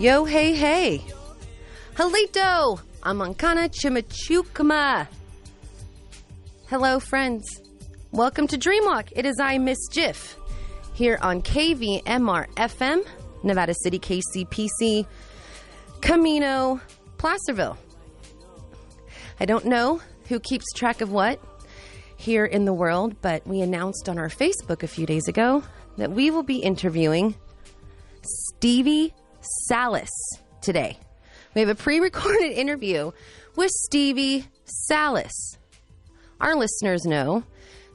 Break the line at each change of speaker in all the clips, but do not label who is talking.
Yo, hey, hey. Halito. Amankana Chimichukma. Hello, friends. Welcome to Dreamwalk. It is I, Miss Jiff, here on Kvmr FM, Nevada City, KCPC, Camino, Placerville. I don't know who keeps track of what here in the world, but we announced on our Facebook a few days ago that we will be interviewing Stevie Salas today. We have a pre-recorded interview with Stevie Salas. Our listeners know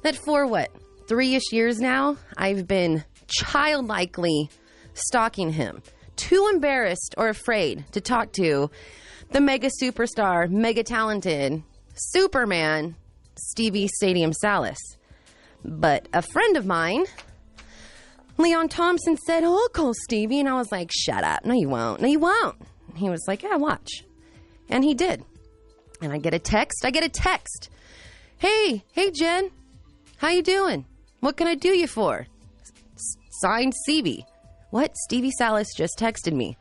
that for 3-ish years now, I've been childlikely stalking him, too embarrassed or afraid to talk to the mega superstar, mega talented Superman, Stevie Stadium Salas. But a friend of mine, Leon Thompson, said, "Oh, I'll call Stevie." And I was like, "Shut up. No, you won't. No, you won't." He was like, "Yeah, watch." And he did. And I get a text. Hey, Jen. How you doing? What can I do you for? Signed, Stevie. What? Stevie Salas just texted me.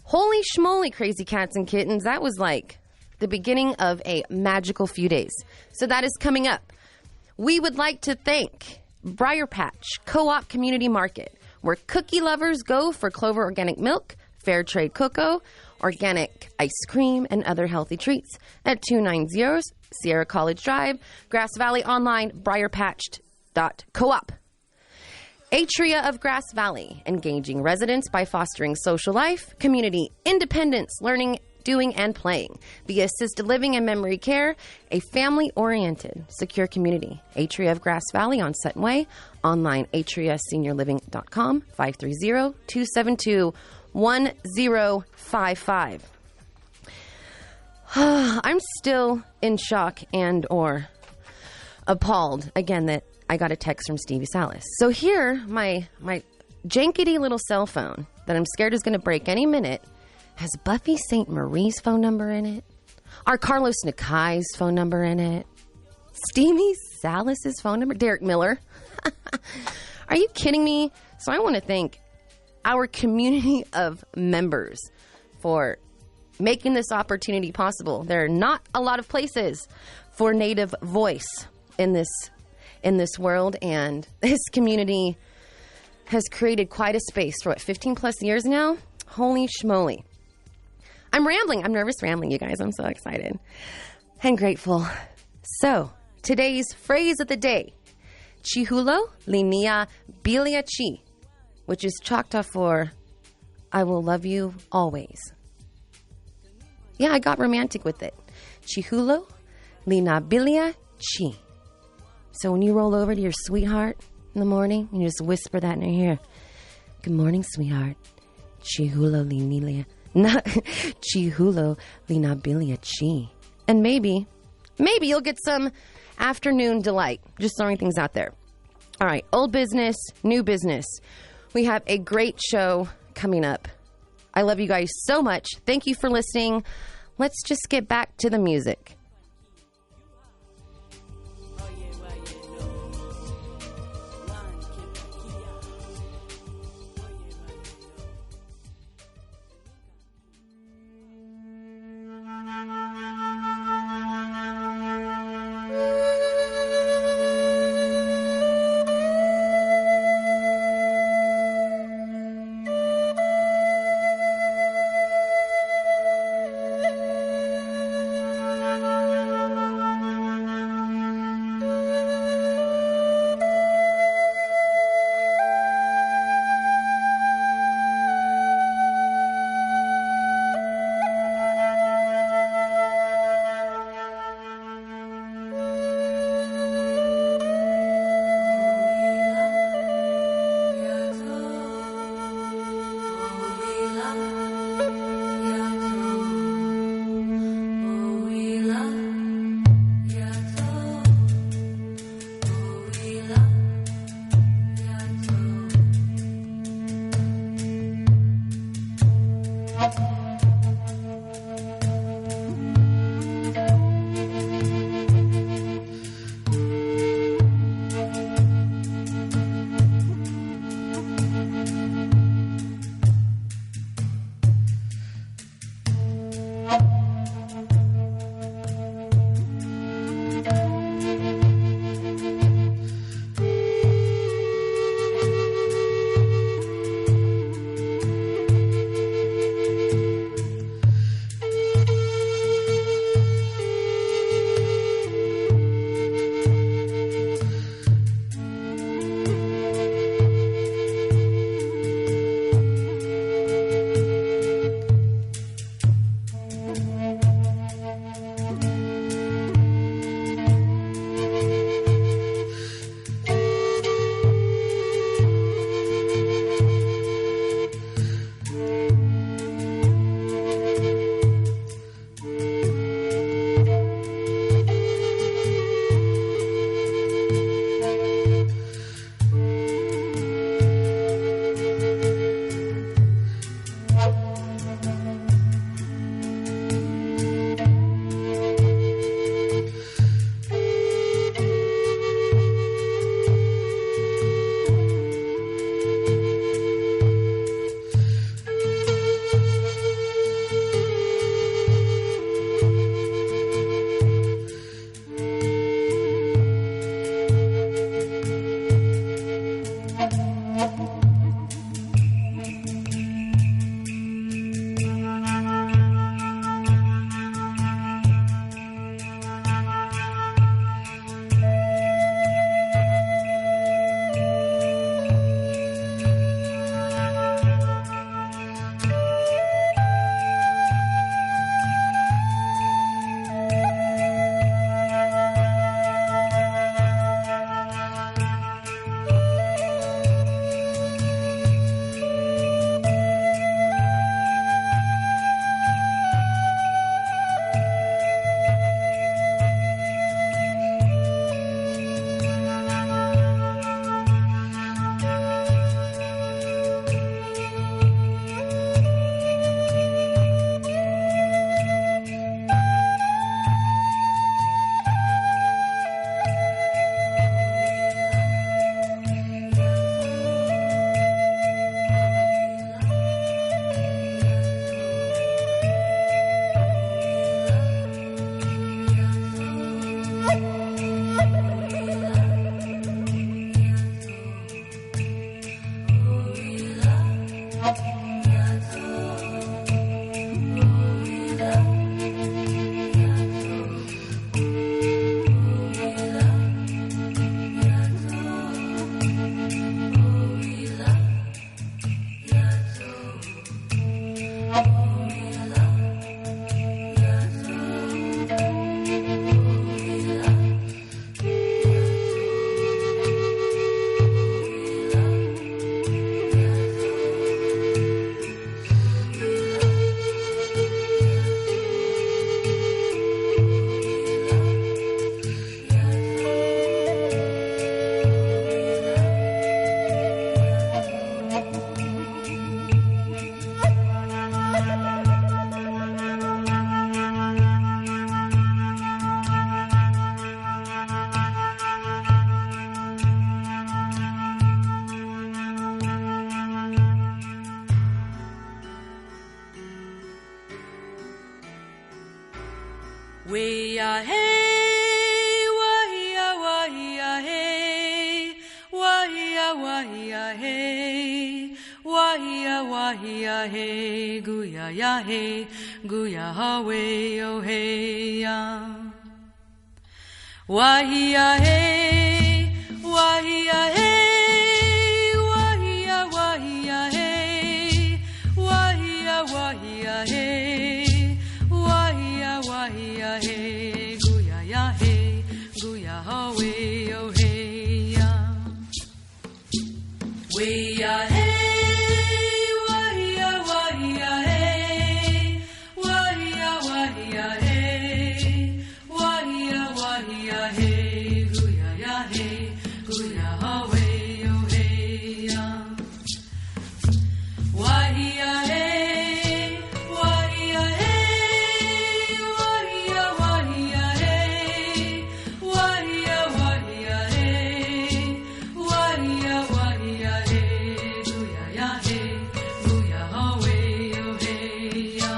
Holy schmoly, crazy cats and kittens. That was like the beginning of a magical few days. So that is coming up. We would like to thank Briar Patch Co-op Community Market, where cookie lovers go for Clover organic milk, fair trade cocoa, organic ice cream, and other healthy treats at 290 Sierra College Drive, Grass Valley, online, briarpatched.coop. Atria of Grass Valley, engaging residents by fostering social life, community independence, learning, doing, and playing via assisted living and memory care, a family-oriented, secure community. Atria of Grass Valley on Sutton Way, online, atriaseniorliving.com, 530-272-1055. I'm still in shock and or appalled, again, that I got a text from Stevie Salas. So here, my jankety little cell phone that I'm scared is going to break any minute has Buffy St. Marie's phone number in it, our Carlos Nakai's phone number in it, Stevie Salas's phone number, Derek Miller. Are you kidding me? So I want to thank our community of members for making this opportunity possible. There are not a lot of places for Native voice in this world, and this community has created quite a space for 15 plus years now. Holy schmoly. I'm rambling. I'm nervous rambling, you guys. I'm so excited and grateful. So, today's phrase of the day, Chihulo linia bilia chi, which is Choctaw for I will love you always. Yeah, I got romantic with it. Chihulo linia bilia chi. So when you roll over to your sweetheart in the morning, you just whisper that in her ear. "Good morning, sweetheart. Chihulo linia." Chihulo linabilia chi. And maybe you'll get some afternoon delight. Just throwing things out there. All right, old business, new business. We have a great show coming up. I love you guys so much. Thank you for listening. Let's just get back to the music.
Wah-ya hey, wah-ya wah-ya hey, wah-ya wah-ya hey, wah-ya wah-ya hey, goo-ya ya hey, goo-ya ha-way oh hey ya. Wah-ya hey, wah-ya hey, wah-ya wah-ya hey, wah-ya wah-ya hey, wah-ya wah-ya hey, goo-ya ya hey, goo-ya ha-way oh hey ya. Wah-ya hey, wah-ya wah-ya hey, wah-ya wah-ya hey, wah-ya wah-ya hey, goo-ya ya hey, goo-ya ha-way oh hey ya. Wah-ya hey, wah-ya hey, wah-ya wah-ya hey, wah-ya wah-ya hey, wah-ya wah-ya hey, goo-ya ya hey, goo-ya ha-way oh hey ya.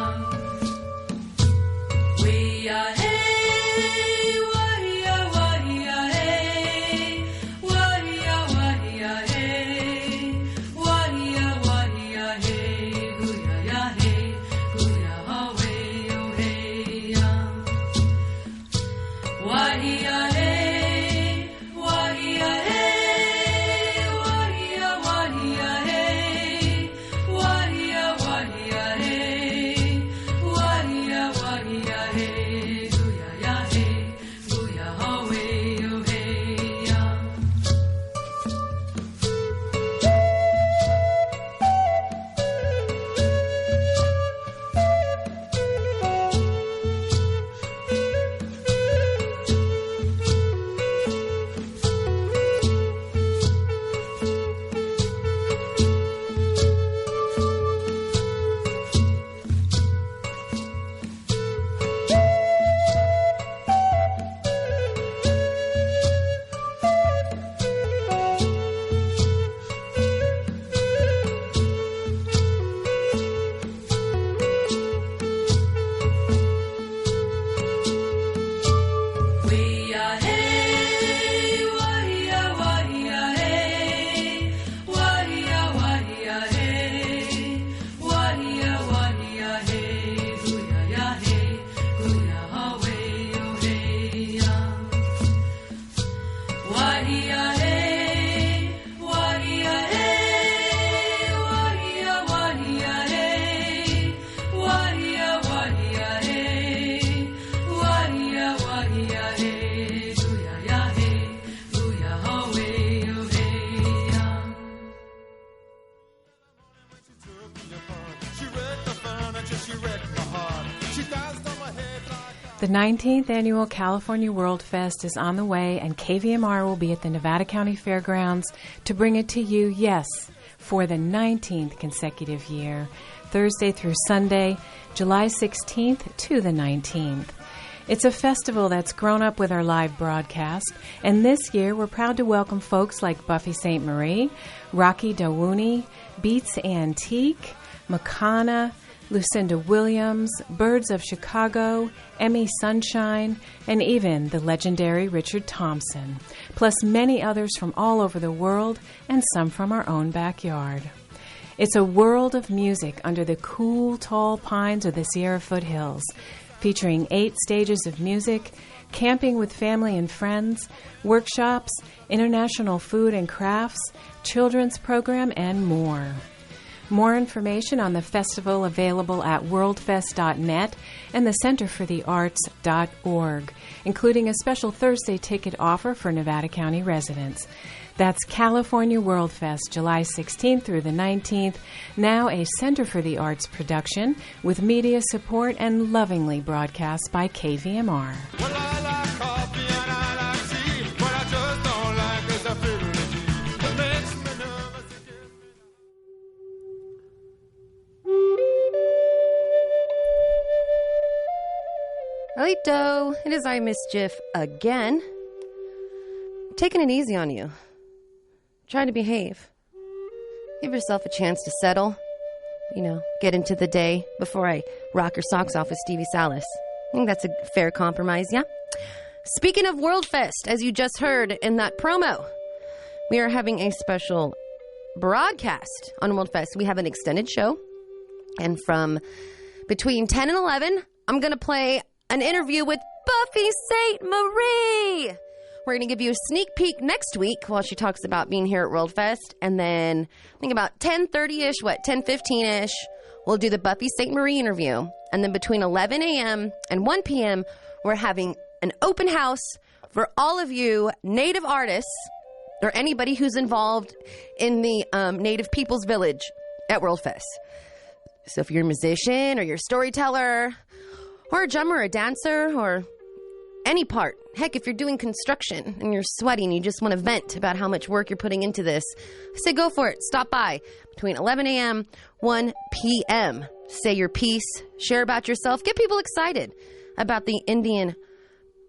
Wah-ya hey, wah-ya wah-ya hey, wah-ya wah-ya hey, wah-ya wah-ya hey, goo-ya ya hey, goo-ya ha-way oh hey ya. Wah-ya hey, wah-ya hey, wah-ya wah-ya hey, wah-ya wah-ya hey, wah-ya wah-ya hey, goo-ya ya hey, goo-ya ha-way oh hey ya. Wah-ya hey, wah-ya wah-ya hey, wah-ya wah-ya hey, wah-ya wah-ya hey, goo-ya ya hey, goo-ya ha-way oh hey ya. Wah-ya hey, wah-ya hey, wah-ya wah-ya hey, wah-ya wah-ya hey, wah-ya wah-ya hey, goo-ya ya hey, goo-ya ha-way oh hey ya.
The 19th Annual California World Fest is on the way, and KVMR will be at the Nevada County Fairgrounds to bring it to you, yes, for the 19th consecutive year, Thursday through Sunday, July 16th to the 19th. It's a festival that's grown up with our live broadcast, and this year we're proud to welcome folks like Buffy St. Marie, Rocky Dawooni, Beats Antique, Makana, Lucinda Williams, Birds of Chicago, Emmy Sunshine, and even the legendary Richard Thompson, plus many others from all over the world and some from our own backyard. It's a world of music under the cool, tall pines of the Sierra foothills, featuring 8 stages of music, camping with family and friends, workshops, international food and crafts, children's program, and more. More information on the festival available at worldfest.net and the centerforthearts.org, including a special Thursday ticket offer for Nevada County residents. That's California World Fest, July 16th through the 19th, now a Center for the Arts production with media support and lovingly broadcast by KVMR.
Well, I like coffee and I like tea. What I just don't like is the feeling it makes me nervous.
Alito, it is I, Miss Jiff, again. Taking it easy on you. Try to behave. Give yourself a chance to settle. Get into the day before I rock your socks off with Stevie Salas. I think that's a fair compromise, yeah? Speaking of World Fest, as you just heard in that promo, we are having a special broadcast on World Fest. We have an extended show, and from between 10 and 11, I'm going to play an interview with Buffy St. Marie. We're going to give you a sneak peek next week while she talks about being here at World Fest, and then I think about 10:30-ish, 10:15-ish, we'll do the Buffy St. Marie interview, and then between 11 a.m. and 1 p.m., we're having an open house for all of you Native artists or anybody who's involved in the Native Peoples Village at World Fest. So if you're a musician or you're a storyteller or a drummer or a dancer or any part, heck, if you're doing construction and you're sweating, you just want to vent about how much work you're putting into this, I say go for it. Stop by between 11 a.m., 1 p.m. Say your piece, share about yourself, get people excited about the Indian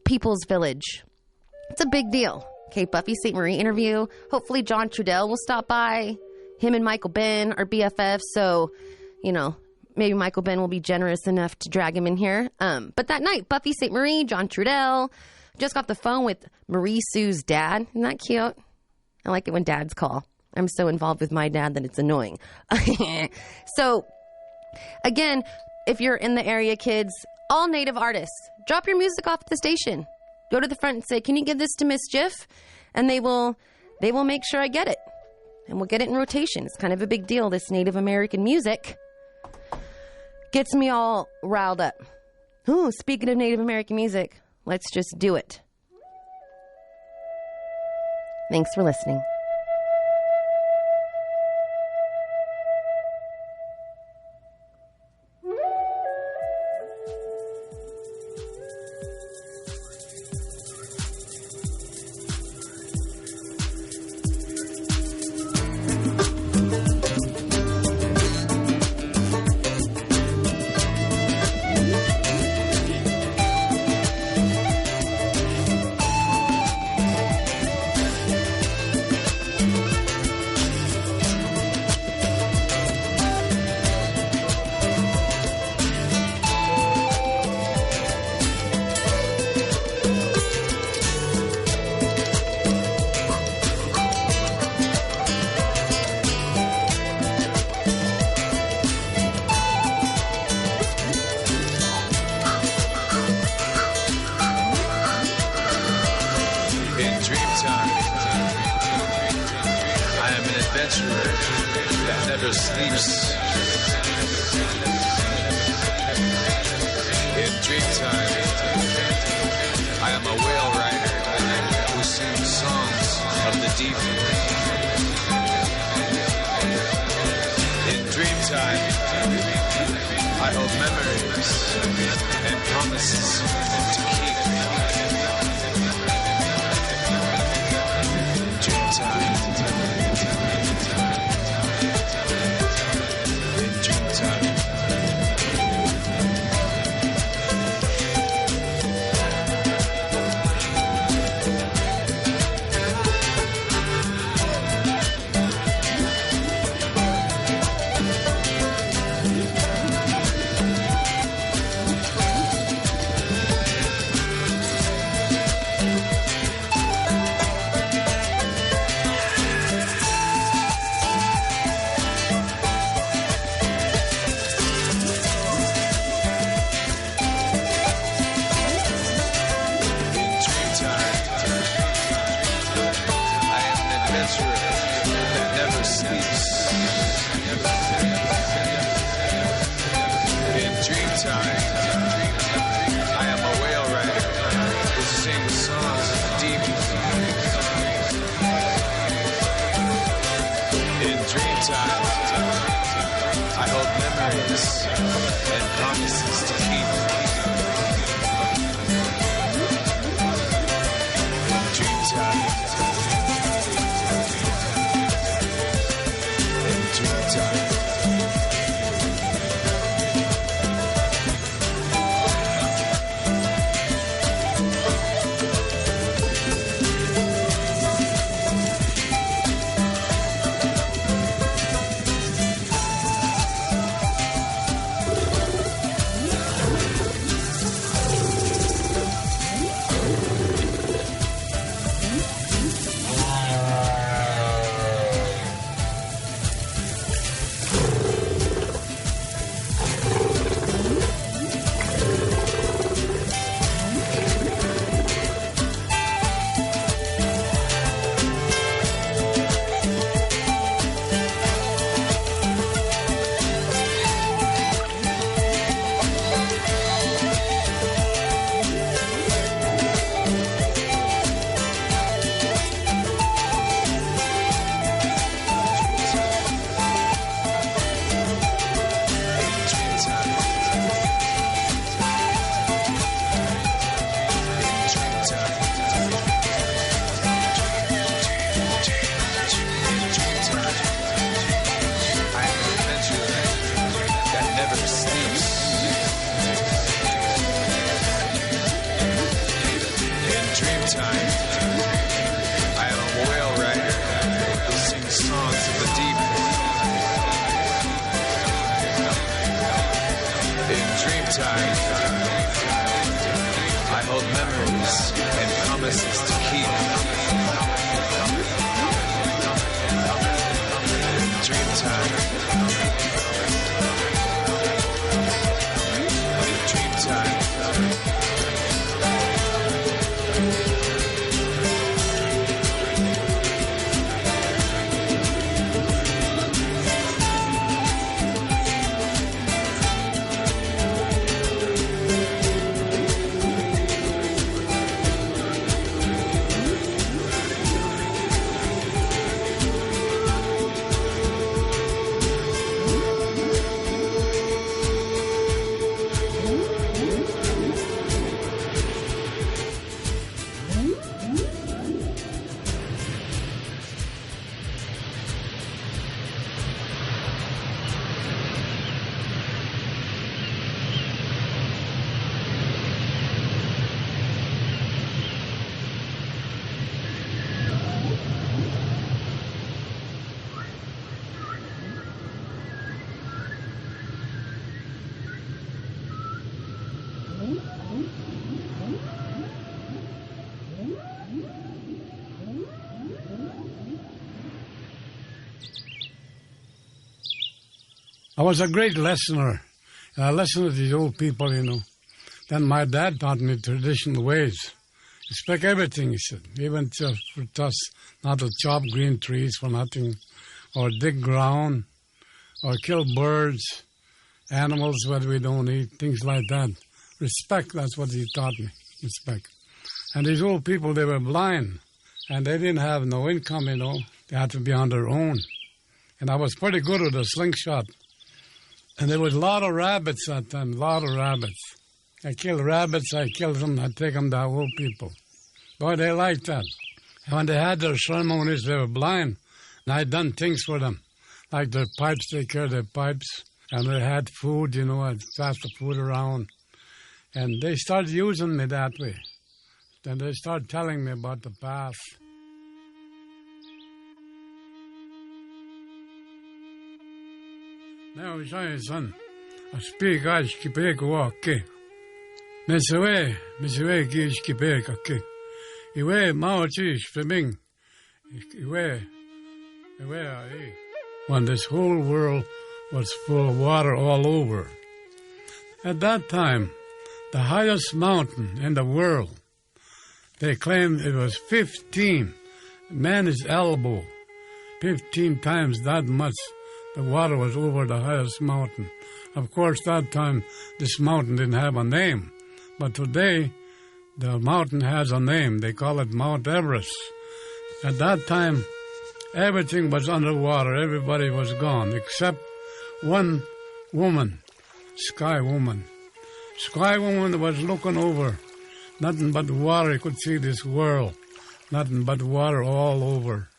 Peoples Village. It's a big deal. Okay, Buffy St. Marie interview. Hopefully John Trudell will stop by. Him and Michael Ben are BFFs, so, you know, maybe Michael Ben will be generous enough to drag him in here. But that night, Buffy St. Marie, John Trudell. Just got the phone with Marie Sue's dad. Isn't that cute? I like it when dads call. I'm so involved with my dad that it's annoying. So, again, if you're in the area, kids, all Native artists, drop your music off at the station. Go to the front and say, can you give this to Miss Jiff? And they will make sure I get it. And we'll get it in rotation. It's kind of a big deal, this Native American music. Gets me all riled up. Ooh, speaking of Native American music, let's just do it. Thanks for listening.
Dreamtime, I am a whale rider who sings songs of the deep. In Dreamtime, I hold memories and promises to keep. In Dreamtime, Dreamtime.
I was a great listener. I listened to these old people, you know. Then my dad taught me traditional ways. Respect everything, he said. Even for us not to chop green trees for nothing, or dig ground, or kill birds, animals that we don't eat, things like that. Respect, that's what he taught me, respect. And these old people, they were blind, and they didn't have no income, you know. They had to be on their own. And I was pretty good with a slingshot. And there was a lot of rabbits that time, a lot of rabbits. I killed rabbits, I killed them, I take them to old people. Boy, they liked that. And when they had their ceremonies, they were blind. And I done things for them, like their pipes, they carried their pipes. And they had food, you know, I'd pass the food around. And they started using me that way. Then they started telling me about the past. Now, son, I speak as Kipek walk. Mesaway, gives Kipek. Iwe, Maochish, Fleming. Iwe, when this whole world was full of water all over. At that time, the highest mountain in the world, they claimed it was 15, man's elbow, 15 times that much. The water was over the highest mountain. Of course, that time, this mountain didn't have a name. But today, the mountain has a name. They call it Mount Everest. At that time, everything was underwater. Everybody was gone, except one woman, Sky Woman. Sky Woman was looking over. Nothing but water. You could see this world. Nothing but water all over.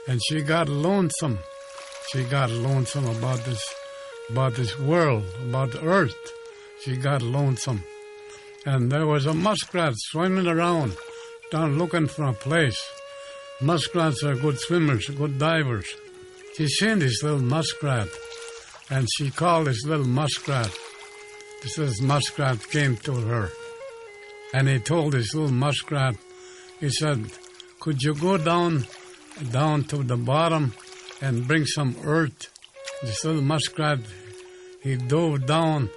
And she got lonesome. She got lonesome about this world, about the earth. She got lonesome. And there was a muskrat swimming around, down looking for a place. Muskrats are good swimmers, good divers. She seen this little muskrat, and she called this little muskrat. This little muskrat came to her, and he told this little muskrat, he said, could you go down to the bottom and bring some earth? This little muskrat, he dove down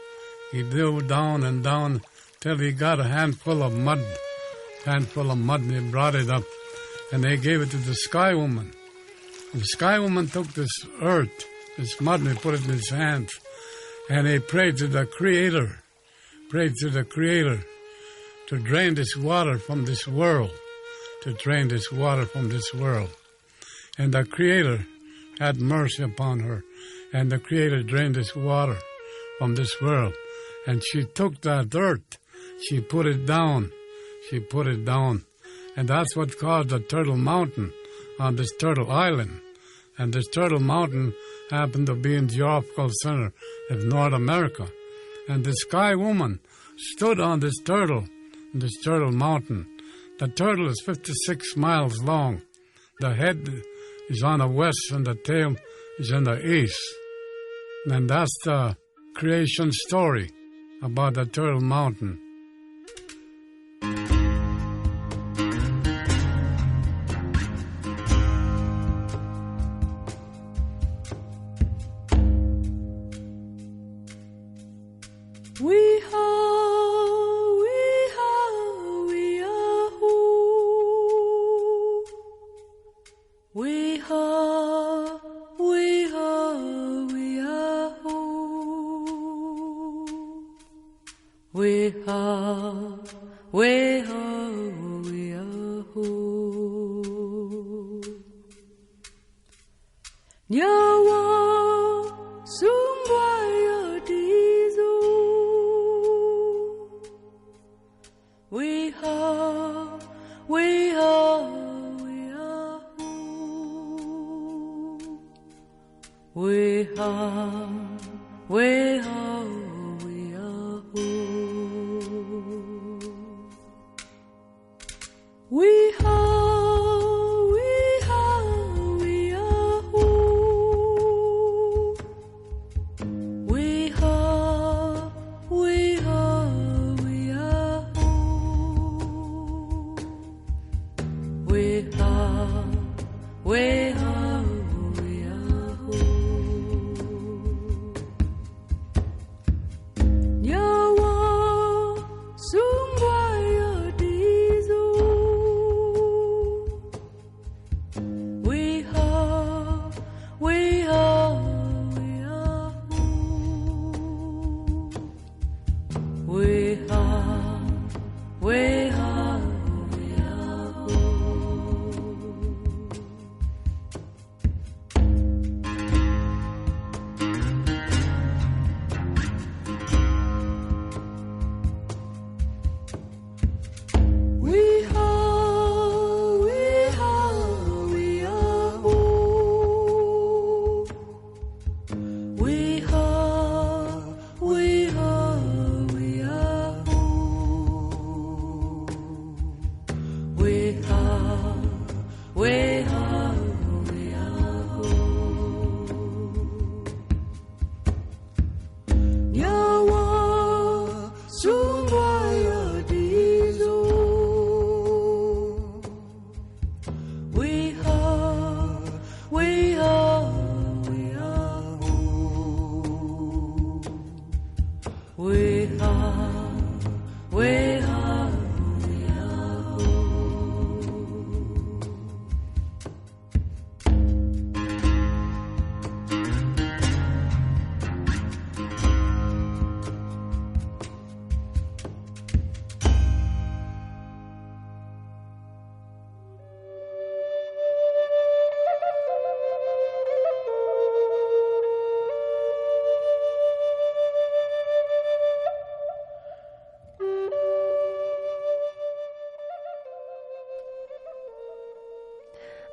and down till he got a handful of mud, and he brought it up, and they gave it to the Sky Woman. And the Sky Woman took this earth, this mud, and he put it in his hands, and he prayed to the Creator, to drain this water from this world, And the Creator had mercy upon her, and the Creator drained this water from this world. And she took that earth, she put it down, and that's what caused the Turtle Mountain on this Turtle Island. And this Turtle Mountain happened to be in the geographical center of North America. And the Sky Woman stood on this turtle Mountain, The turtle is 56 miles long. The head is on the west and the tail is in the east. And that's the creation story about the Turtle Mountain.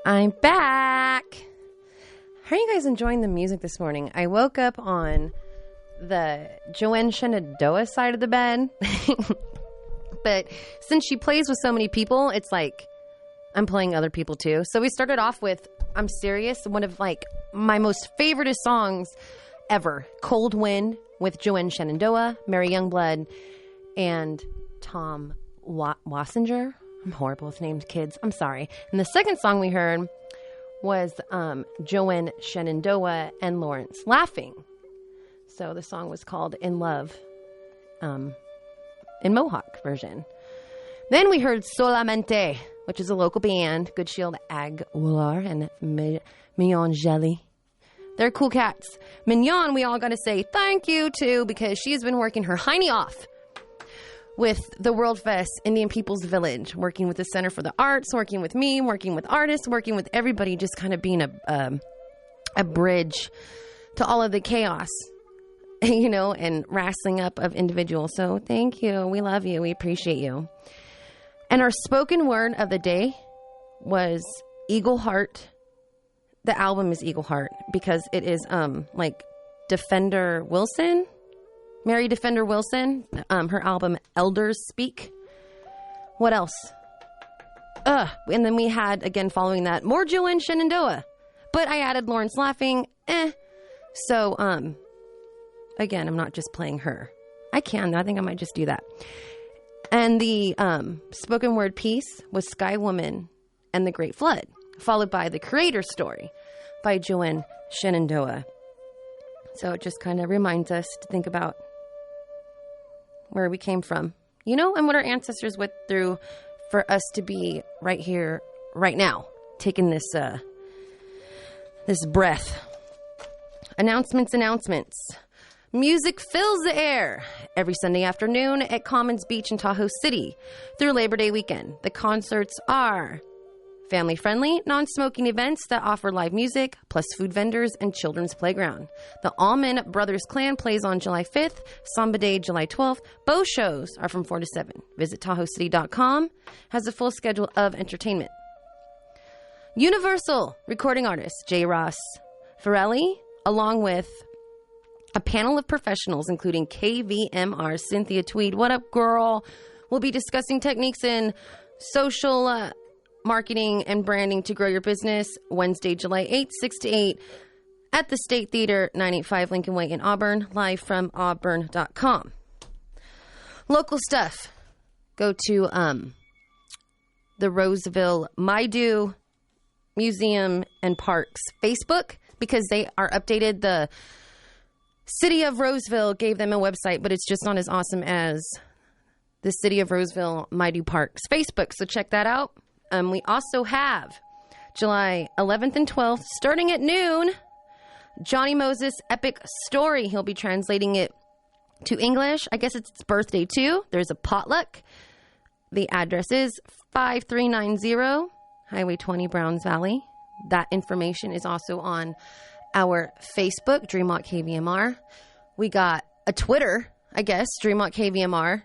I'm back. How are you guys enjoying the music this morning? I woke up on the Joanne Shenandoah side of the bed. But since she plays with so many people, it's like I'm playing other people too. So we started off with I'm Serious, one of like my most favoriteest songs ever. Cold Wind with Joanne Shenandoah, Mary Youngblood, and Tom Wassinger. I'm horrible with names, kids. I'm sorry. And the second song we heard was Joanne Shenandoah and Lawrence Laughing. So the song was called In Love in Mohawk version. Then we heard Solamente, which is a local band, Good Shield Aguilar and Mignon Jelly. They're cool cats. Mignon, we all got to say thank you to because she's been working her hiney off with the World Fest Indian People's Village, working with the Center for the Arts, working with me, working with artists, working with everybody, just kind of being a bridge to all of the chaos, you know, and wrestling up of individuals. So thank you. We love you. We appreciate you. And our spoken word of the day was Eagle Heart. The album is Eagle Heart because it is like Defender Wilson. Mary Defender Wilson, her album Elders Speak. What else? And then we had, again, following that, more Joanne Shenandoah. But I added Lawrence Laughing. So, again, I'm not just playing her. I can. I think I might just do that. And the spoken word piece was Sky Woman and the Great Flood, followed by The Creator Story by Joanne Shenandoah. So it just kind of reminds us to think about where we came from, you know, and what our ancestors went through for us to be right here, right now, taking this this breath. Announcements. Music fills the air every Sunday afternoon at Commons Beach in Tahoe City through Labor Day weekend. The concerts are family-friendly, non-smoking events that offer live music, plus food vendors and children's playground. The Allman Brothers Clan plays on July 5th, Samba Day July 12th. Both shows are from 4 to 7. Visit TahoeCity.com. Has a full schedule of entertainment. Universal recording artist J. Ross Farrelly, along with a panel of professionals, including KVMR Cynthia Tweed. What up, girl? We'll be discussing techniques in social marketing and branding to grow your business. Wednesday, July 8th, 6 to 8 at the State Theater, 985 Lincoln Way in Auburn, live from auburn.com. Local stuff. Go to the Roseville Maidu Museum and Parks Facebook because they are updated. The City of Roseville gave them a website, but it's just not as awesome as the City of Roseville Maidu Parks Facebook. So check that out. We also have July 11th and 12th, starting at noon, Johnny Moses' Epic Story. He'll be translating it to English. I guess it's its birthday, too. There's a potluck. The address is 5390 Highway 20, Browns Valley. That information is also on our Facebook, Dreamwalk KVMR. We got a Twitter, I guess, Dreamwalk KVMR.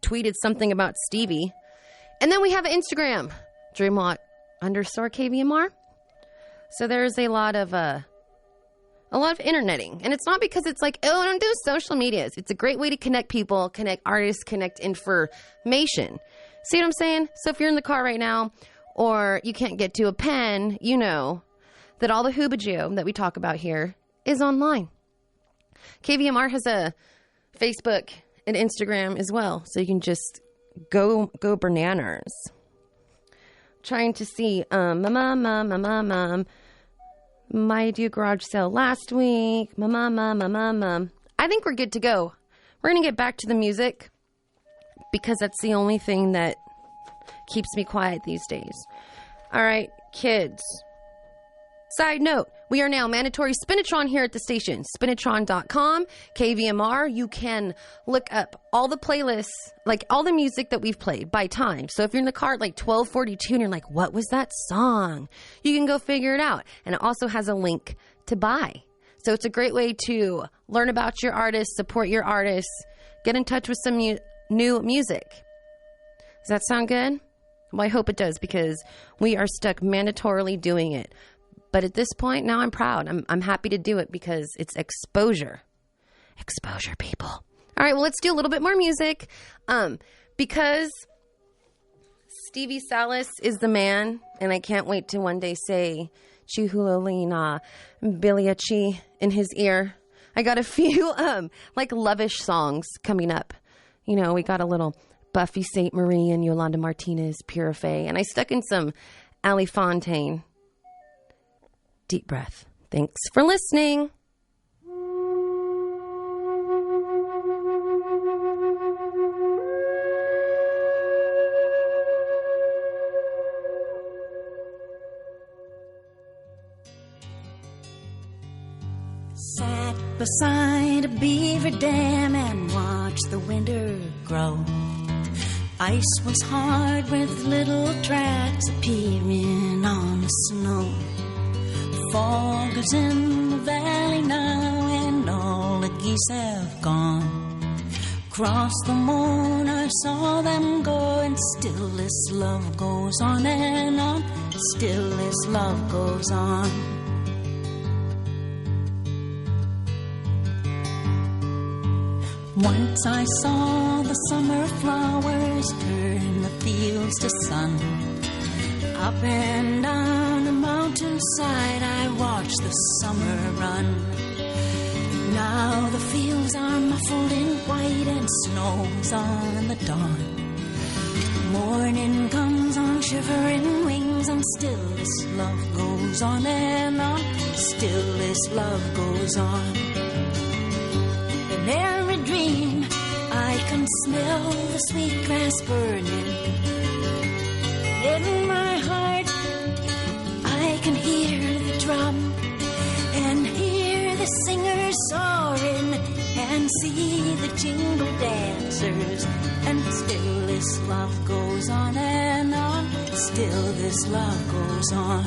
Tweeted something about Stevie. And then we have an Instagram, Dreamwalk_KVMR. So there's a lot of interneting. And it's not because it's like, oh, I don't do social medias. It's a great way to connect people, connect artists, connect information. See what I'm saying? So if you're in the car right now or you can't get to a pen, you know that all the hoobajoo that we talk about here is online. KVMR has a Facebook and Instagram as well. So you can just go bananas. Trying to see my do garage sale last week. I think we're good to go. We're gonna get back to the music because that's the only thing that keeps me quiet these days. All right, kids. Side note, we are now mandatory Spinatron here at the station. Spinatron.com, KVMR. You can look up all the playlists, like all the music that we've played by time. So if you're in the car at like 12:42 and you're like, what was that song? You can go figure it out. And it also has a link to buy. So it's a great way to learn about your artists, support your artists, get in touch with some new music. Does that sound good? Well, I hope it does because we are stuck mandatorily doing it. But at this point, now I'm proud. I'm happy to do it because it's exposure. Exposure, people. All right, well, let's do a little bit more music. Because Stevie Salas is the man, and I can't wait to one day say Chihulolina Biliachi in his ear. I got a few like lovish songs coming up. You know, we got a little Buffy St. Marie and Yolanda Martinez, Purify, and I stuck in some Ali Fontaine. Deep breath. Thanks for listening.
Sat beside a beaver dam and watched the winter grow. Ice was hard with little tracks appearing on the snow. Fog is in the valley now and all the geese have gone. Across the moon I saw them go and still this love goes on and on. Still this love goes on. Once I saw the summer flowers turn the field close to sun. Up and down the mountainside I watch the summer run. Now the fields are muffled in white and snow's on the dawn. Morning comes on shivering wings and still this love goes on and on. Still this love goes on. In every dream I can smell the sweet grass burning. In my heart I can hear the drum and hear the singers soaring and see the jingle dancers. And still this love goes on and on. Still this love goes on.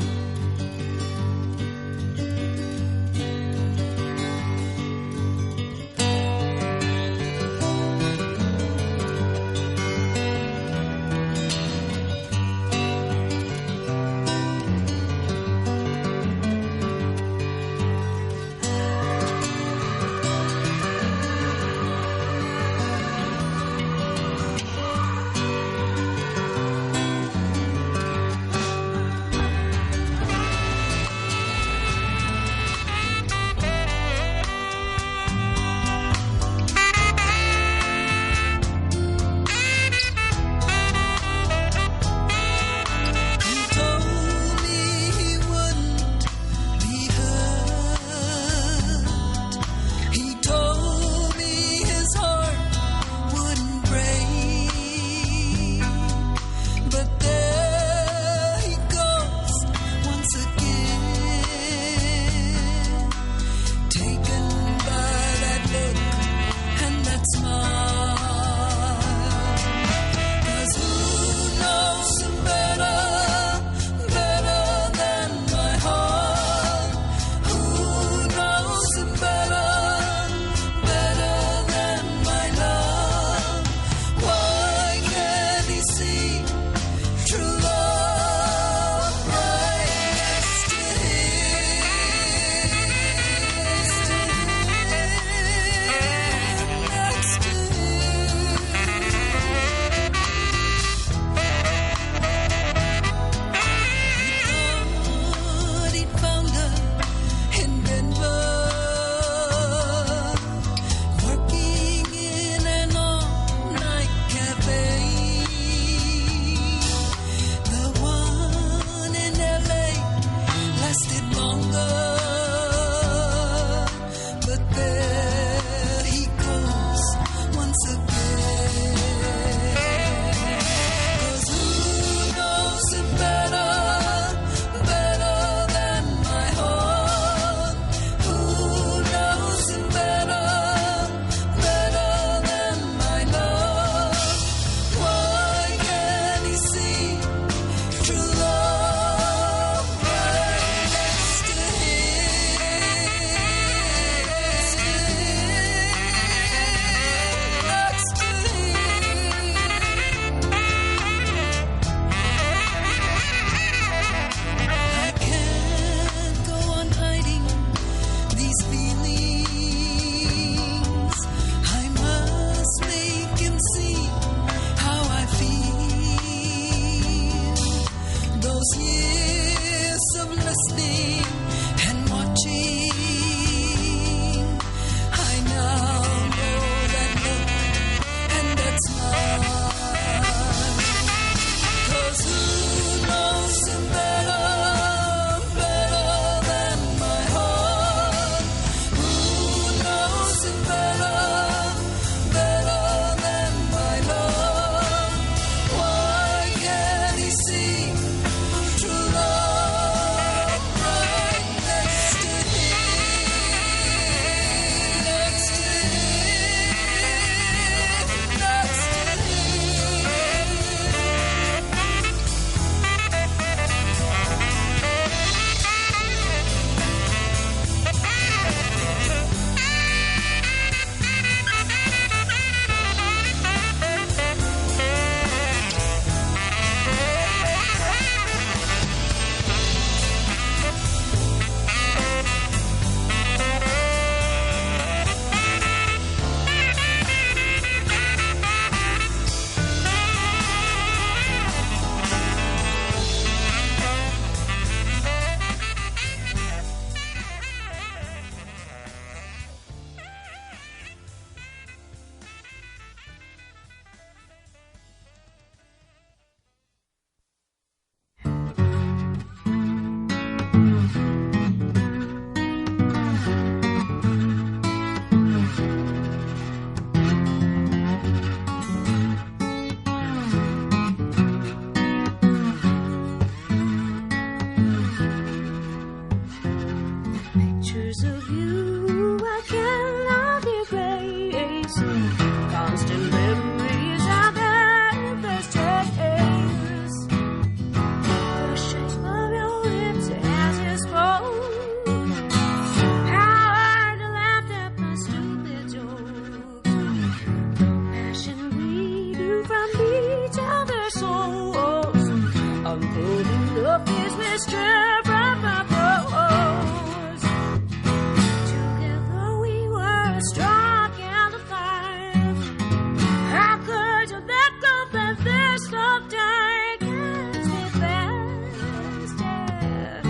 slow down, catch me fast, yeah.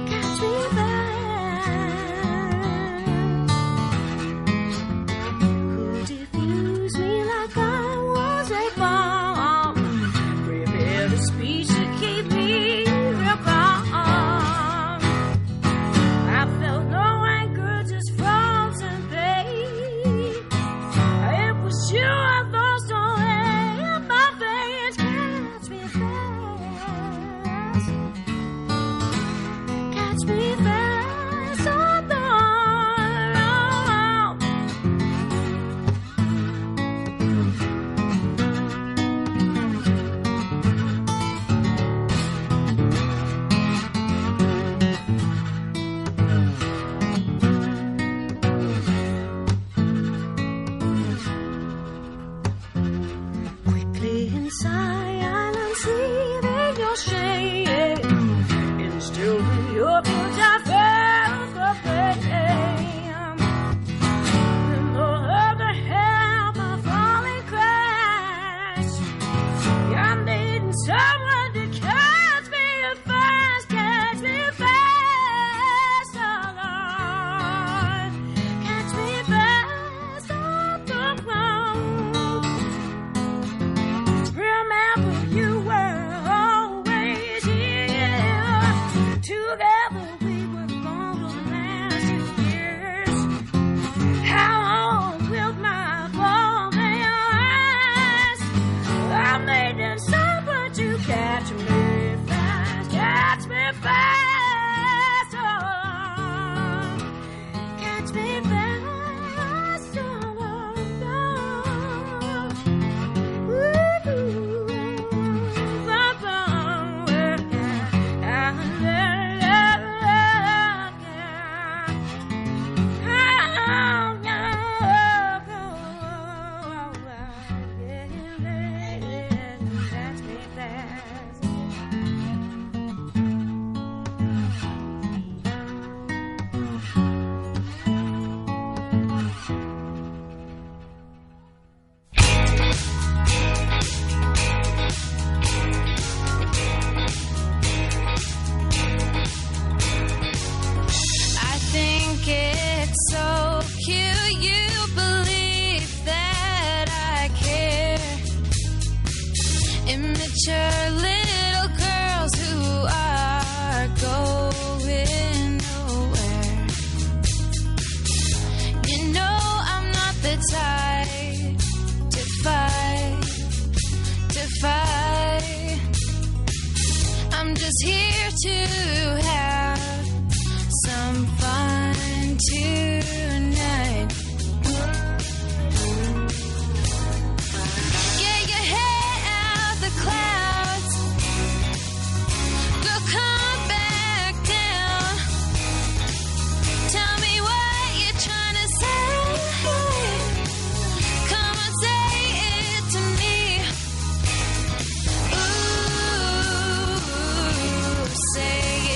Catch me fast. Who diffused me like I was a bomb? Prepared a speech to keep me real calm. I felt no anger, just frozen pain. It was you I lost away in my veins. Catch me fast. Catch me fast. Oh, no. Quickly in silence, leaving your shade. Instilled in your guilt, I felt the pain. In the other hand, my falling crash. I'm needing someone to catch me fast, catch me fast, oh Lord. Catch me fast on the ground. Remember, you were always here. Together we were born to last years. How long will my fall last? I'm needing someone to catch me fast, catch me fast, oh Lord. Catch me fast, oh Lord.
I think it's so cute you believe that I care. Immature little girls who are going nowhere. You know I'm not the type to fight. I'm just here to have some fun tonight. Get your head out the clouds. Girl, come back down. Tell me what you're trying to say. Come on, say it to me. Ooh, say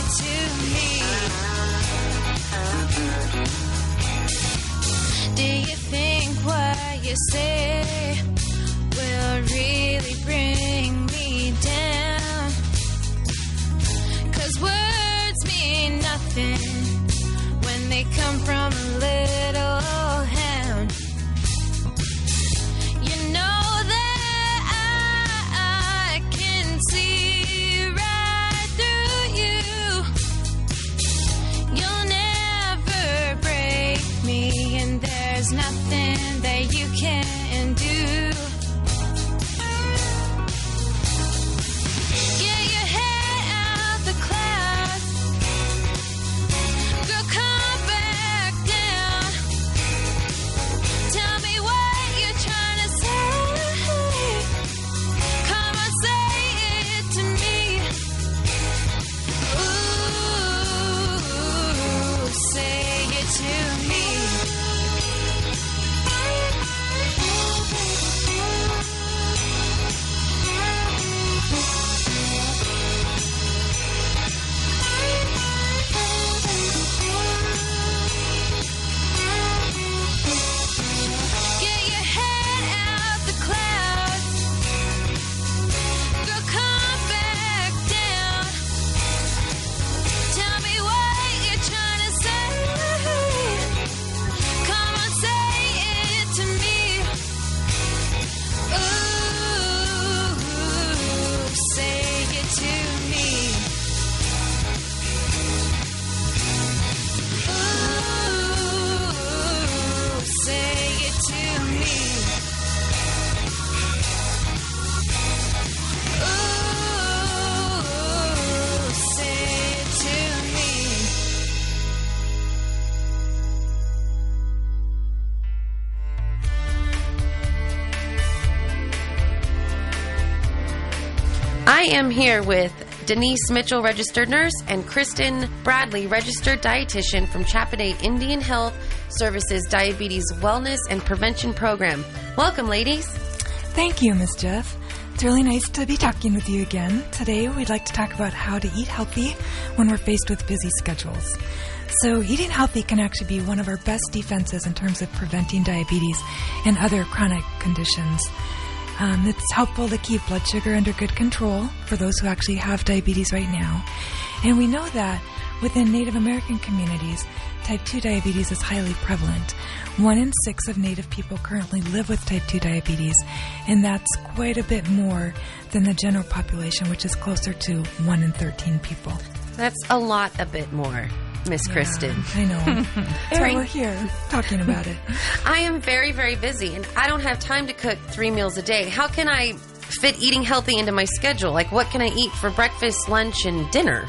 I am here with Denise Mitchell, registered nurse, and Kristen Bradley, registered dietitian from Chapaday Indian Health Services Diabetes Wellness and Prevention Program. Welcome, ladies.
Thank you, Ms. Jeff. It's really nice to be talking with you again. Today, we'd like to talk about how to eat healthy when we're faced with busy schedules. So, eating healthy can actually be one of our best defenses in terms of preventing diabetes and other chronic conditions. It's helpful to keep blood sugar under good control for those who actually have diabetes right now. And we know that within Native American communities, type 2 diabetes is highly prevalent. 1 in 6 of Native people currently live with type 2 diabetes, and that's quite a bit more than the general population, which is closer to 1 in 13 people.
That's a bit more, Miss Kristen.
I know. That's why we're here talking about it.
I am very, very busy, and I don't have time to cook 3 meals a day. How can I fit eating healthy into my schedule? Like, what can I eat for breakfast, lunch, and dinner?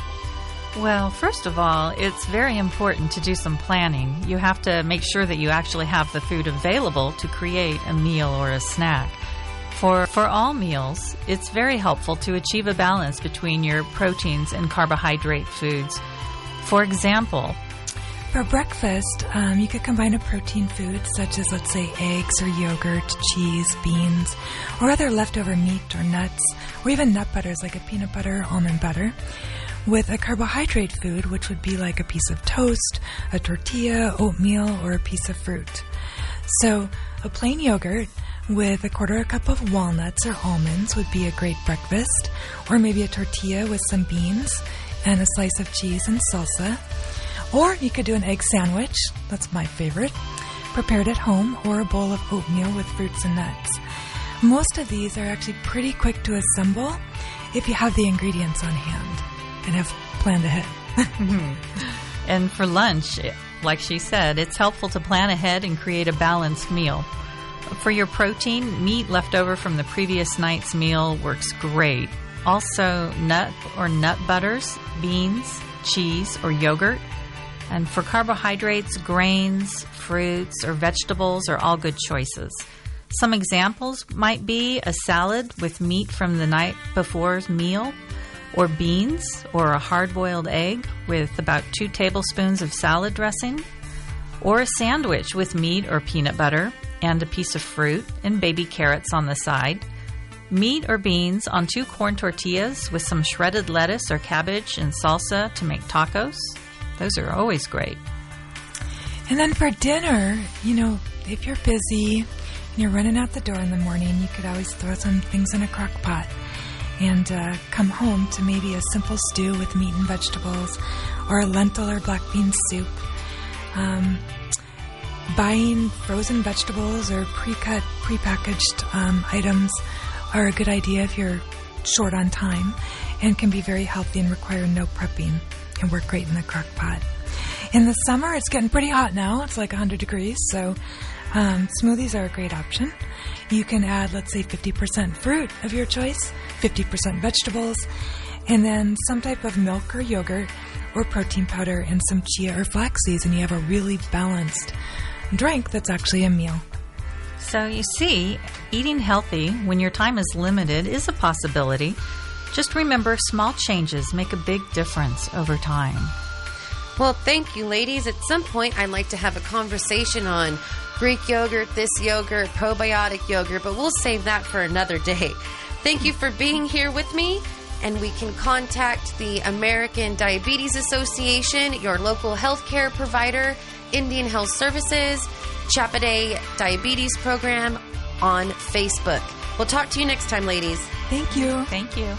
Well, first of all, it's very important to do some planning. You have to make sure that you actually have the food available to create a meal or a snack. For all meals, it's very helpful to achieve a balance between your proteins and carbohydrate foods. For example,
for breakfast, you could combine a protein food such as, let's say, eggs or yogurt, cheese, beans, or other leftover meat or nuts, or even nut butters like a peanut butter, almond butter, with a carbohydrate food, which would be like a piece of toast, a tortilla, oatmeal, or a piece of fruit. So a plain yogurt with a 1/4 cup of walnuts or almonds would be a great breakfast, or maybe a tortilla with some beans and a slice of cheese and salsa. Or you could do an egg sandwich, that's my favorite, prepared at home, or a bowl of oatmeal with fruits and nuts. Most of these are actually pretty quick to assemble if you have the ingredients on hand and have planned ahead.
And for lunch, like she said, it's helpful to plan ahead and create a balanced meal. For your protein, meat left over from the previous night's meal works great. Also, nut or nut butters, beans, cheese, or yogurt. And for carbohydrates, grains, fruits, or vegetables are all good choices. Some examples might be a salad with meat from the night before's meal, or beans, or a hard-boiled egg with about 2 tablespoons of salad dressing, or a sandwich with meat or peanut butter and a piece of fruit and baby carrots on the side, meat or beans on 2 corn tortillas with some shredded lettuce or cabbage and salsa to make tacos. Those are always great.
And then for dinner, if you're busy and you're running out the door in the morning, you could always throw some things in a crock pot and come home to maybe a simple stew with meat and vegetables, or a lentil or black bean soup. Buying frozen vegetables or prepackaged items are a good idea if you're short on time, and can be very healthy and require no prepping and work great in the crock pot. In the summer, it's getting pretty hot now. It's like 100 degrees, so smoothies are a great option. You can add, let's say, 50% fruit of your choice, 50% vegetables, and then some type of milk or yogurt or protein powder and some chia or flax seeds, and you have a really balanced drink that's actually a meal.
So you see, eating healthy when your time is limited is a possibility. Just remember, small changes make a big difference over time.
Well, thank you, ladies. At some point, I'd like to have a conversation on Greek yogurt, this yogurt, probiotic yogurt, but we'll save that for another day. Thank you for being here with me, and we can contact the American Diabetes Association, your local healthcare provider, Indian Health Services, Chapaday Diabetes Program on Facebook. We'll talk to you next time, ladies.
Thank you.
Thank you.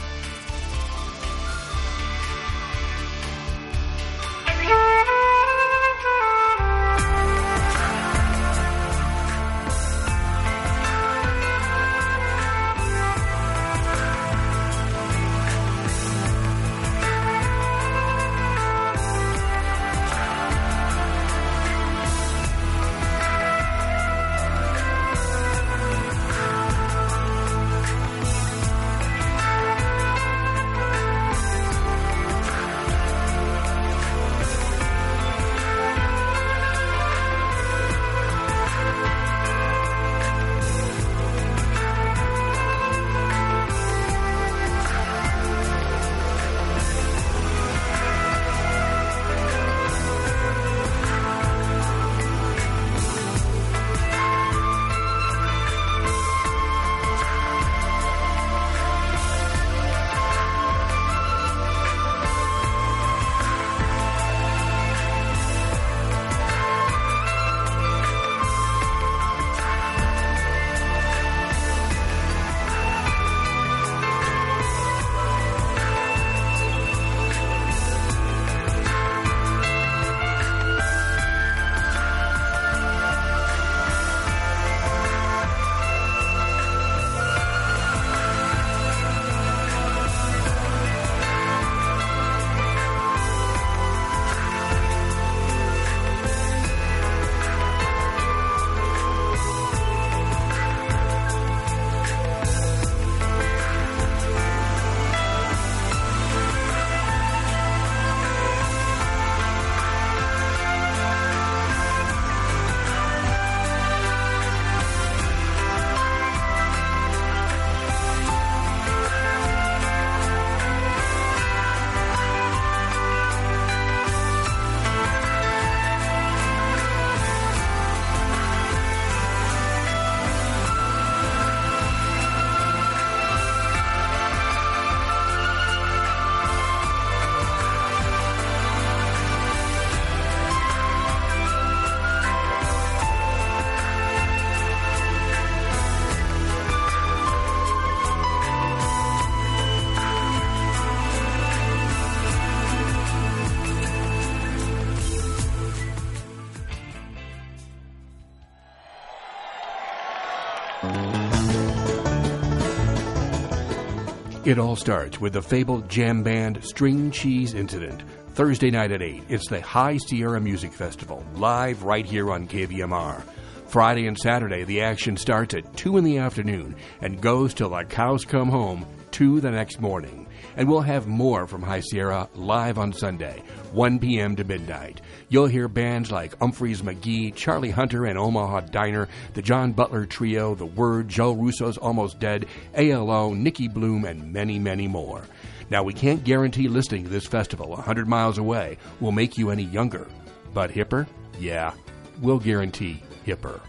It all starts with the fabled jam band String Cheese Incident. Thursday night at 8, it's the High Sierra Music Festival, live right here on KVMR. Friday and Saturday, the action starts at 2 in the afternoon and goes till the cows come home 2 the next morning. And we'll have more from High Sierra live on Sunday, 1 p.m. to midnight. You'll hear bands like Humphreys McGee, Charlie Hunter and Omaha Diner, the John Butler Trio, The Word, Joe Russo's Almost Dead, ALO, Nicky Bloom, and many, many more. Now, we can't guarantee listening to this festival 100 miles away will make you any younger. But hipper? Yeah, we'll guarantee hipper.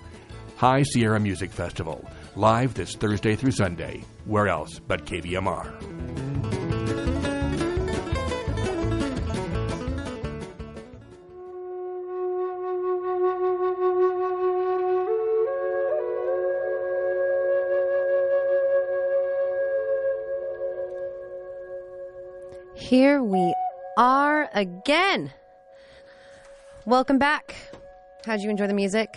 High Sierra Music Festival, live this Thursday through Sunday. Where else but KVMR?
Here we are again. Welcome back. How'd you enjoy the music?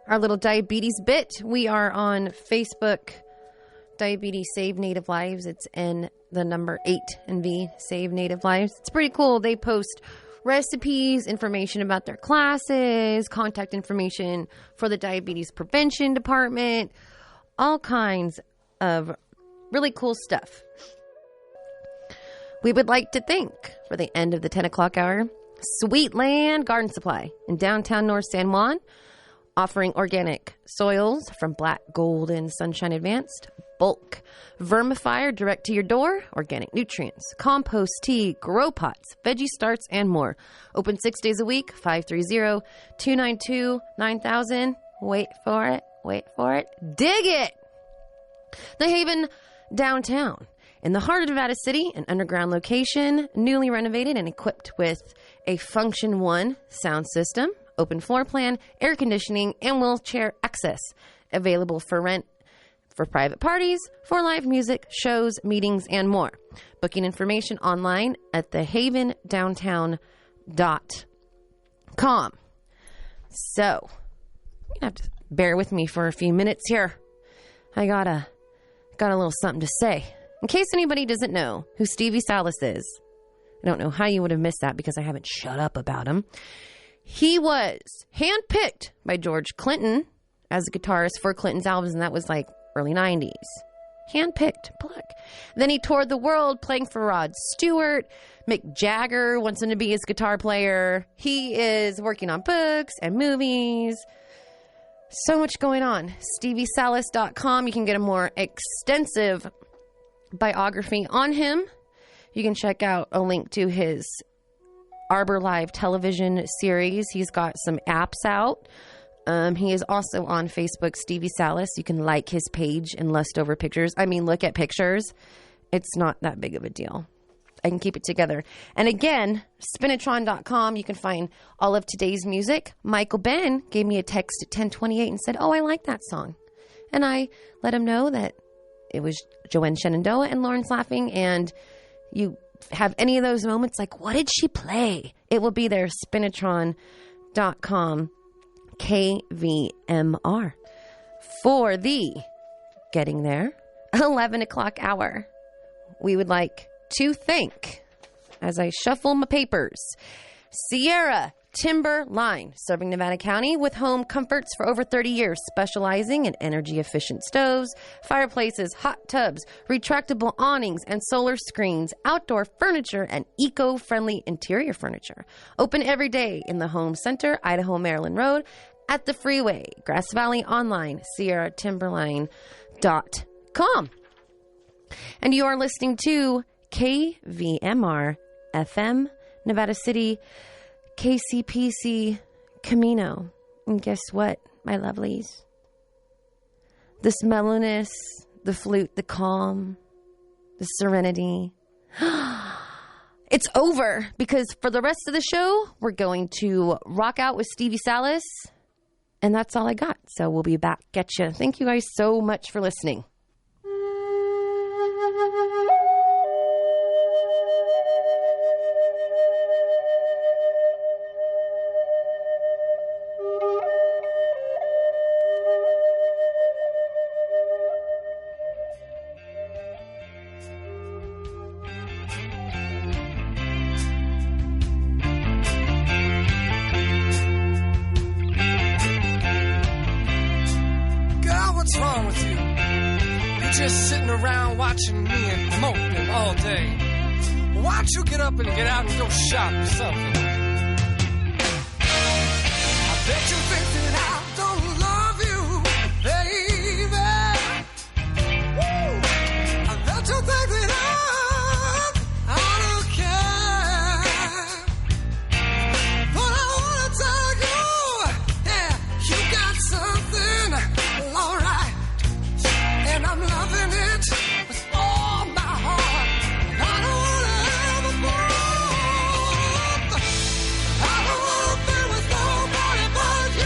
Our little diabetes bit. We are on Facebook, Diabetes Save Native Lives. It's in the number 8 and V, Save Native Lives. It's pretty cool. They post recipes, information about their classes, contact information for the diabetes prevention department, all kinds of really cool stuff. We would like to thank, for the end of the 10 o'clock hour, Sweetland Garden Supply in downtown North San Juan, offering organic soils from Black Gold and Sunshine Advanced, bulk vermifier direct to your door, organic nutrients, compost tea, grow pots, veggie starts, and more. Open 6 days a week, 530-292-9000. Wait for it. Dig it! The Haven downtown. In the heart of Nevada City, an underground location, newly renovated and equipped with a Function 1 sound system, open floor plan, air conditioning, and wheelchair access. Available for rent for private parties, for live music, shows, meetings, and more. Booking information online at thehavendowntown.com. So, you have to bear with me for a few minutes here. I got a little something to say. In case anybody doesn't know who Stevie Salas is, I don't know how you would have missed that because I haven't shut up about him. He was handpicked by George Clinton as a guitarist for Clinton's albums, and that was like early 90s. Handpicked. Look. Then he toured the world playing for Rod Stewart. Mick Jagger wants him to be his guitar player. He is working on books and movies. So much going on. StevieSalas.com. You can get a more extensive biography on him. You can check out a link to his Arbor Live television series. He's got some apps out. He is also on Facebook, Stevie Salas. You can like his page and lust over pictures. I mean, look at pictures. It's not that big of a deal. I can keep it together. And again, Spinatron.com, you can find all of today's music. Michael Ben gave me a text at 10:28 and said, "Oh, I like that song." And I let him know that it was Joanne Shenandoah and Lawrence Laughing, and you have any of those moments like, what did she play? It will be there, Spinatron.com, KVMR. For the Getting There, 11 o'clock hour, we would like to thank, as I shuffle my papers, Sierra Timber Line, serving Nevada County with home comforts for over 30 years, specializing in energy-efficient stoves, fireplaces, hot tubs, retractable awnings, and solar screens, outdoor furniture, and eco-friendly interior furniture. Open every day in the Home Center, Idaho, Maryland Road, at the freeway, Grass Valley, online, SierraTimberline.com. And you are listening to KVMR FM, Nevada City, KCPC Camino. And guess what, my lovelies? This mellowness, the flute, the calm, the serenity. It's over, because for the rest of the show, we're going to rock out with Stevie Salas. And that's all I got. So we'll be back at you. Thank you guys so much for listening.
just sitting around watching me and moping all day. Why don't you get up and get out and go shop or something? I bet you think that I don't love you, baby. Woo! I bet you think that I don't care. But I wanna tell you, yeah, you got something, well, alright. And I'm loving it with all my heart. I don't wanna ever move. I don't wanna be with nobody but you.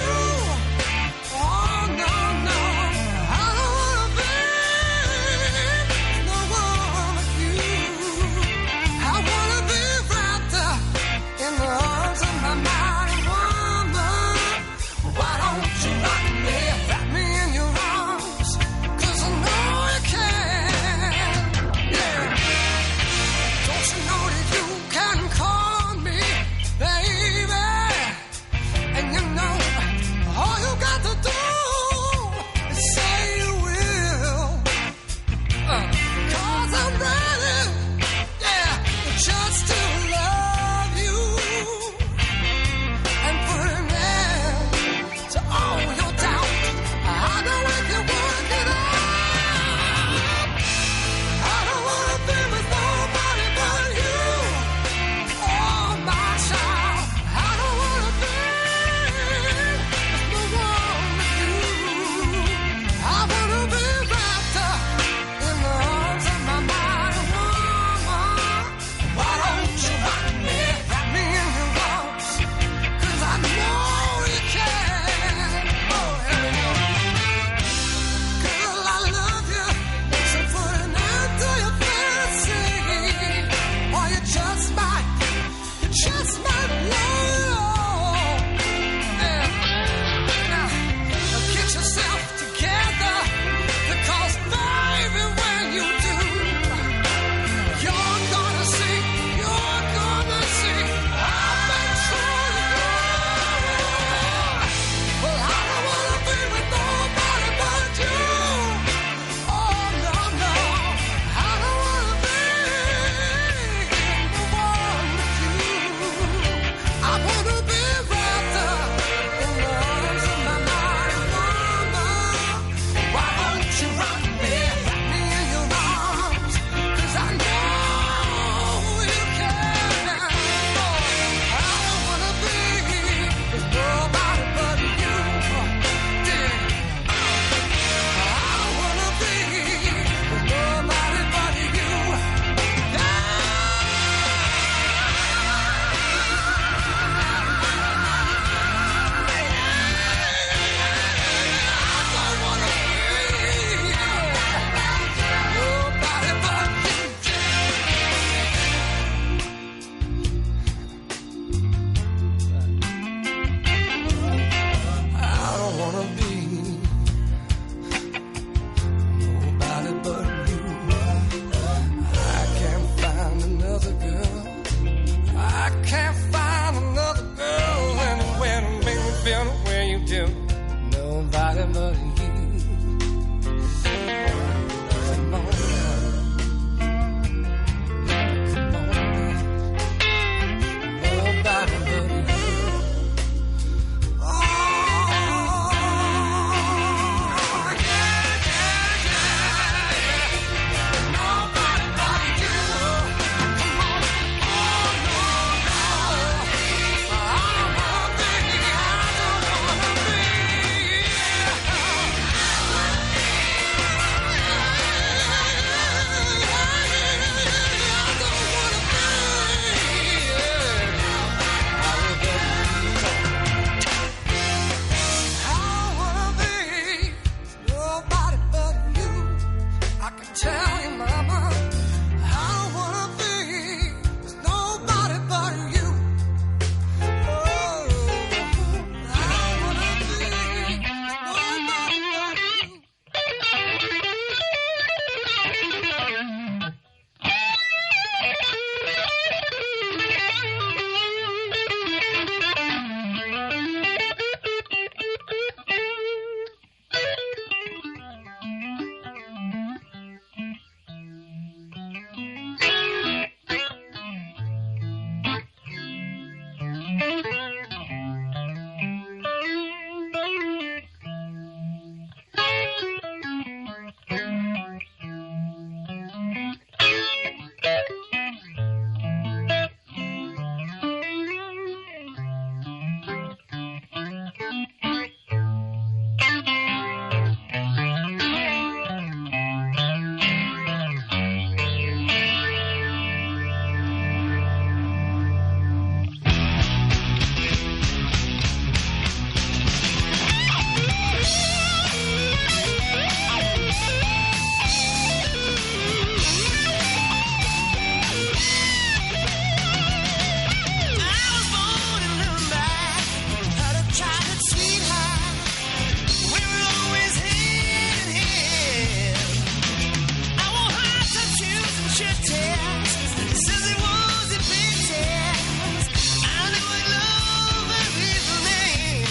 your text. Says it was a big text. I knew I love everything.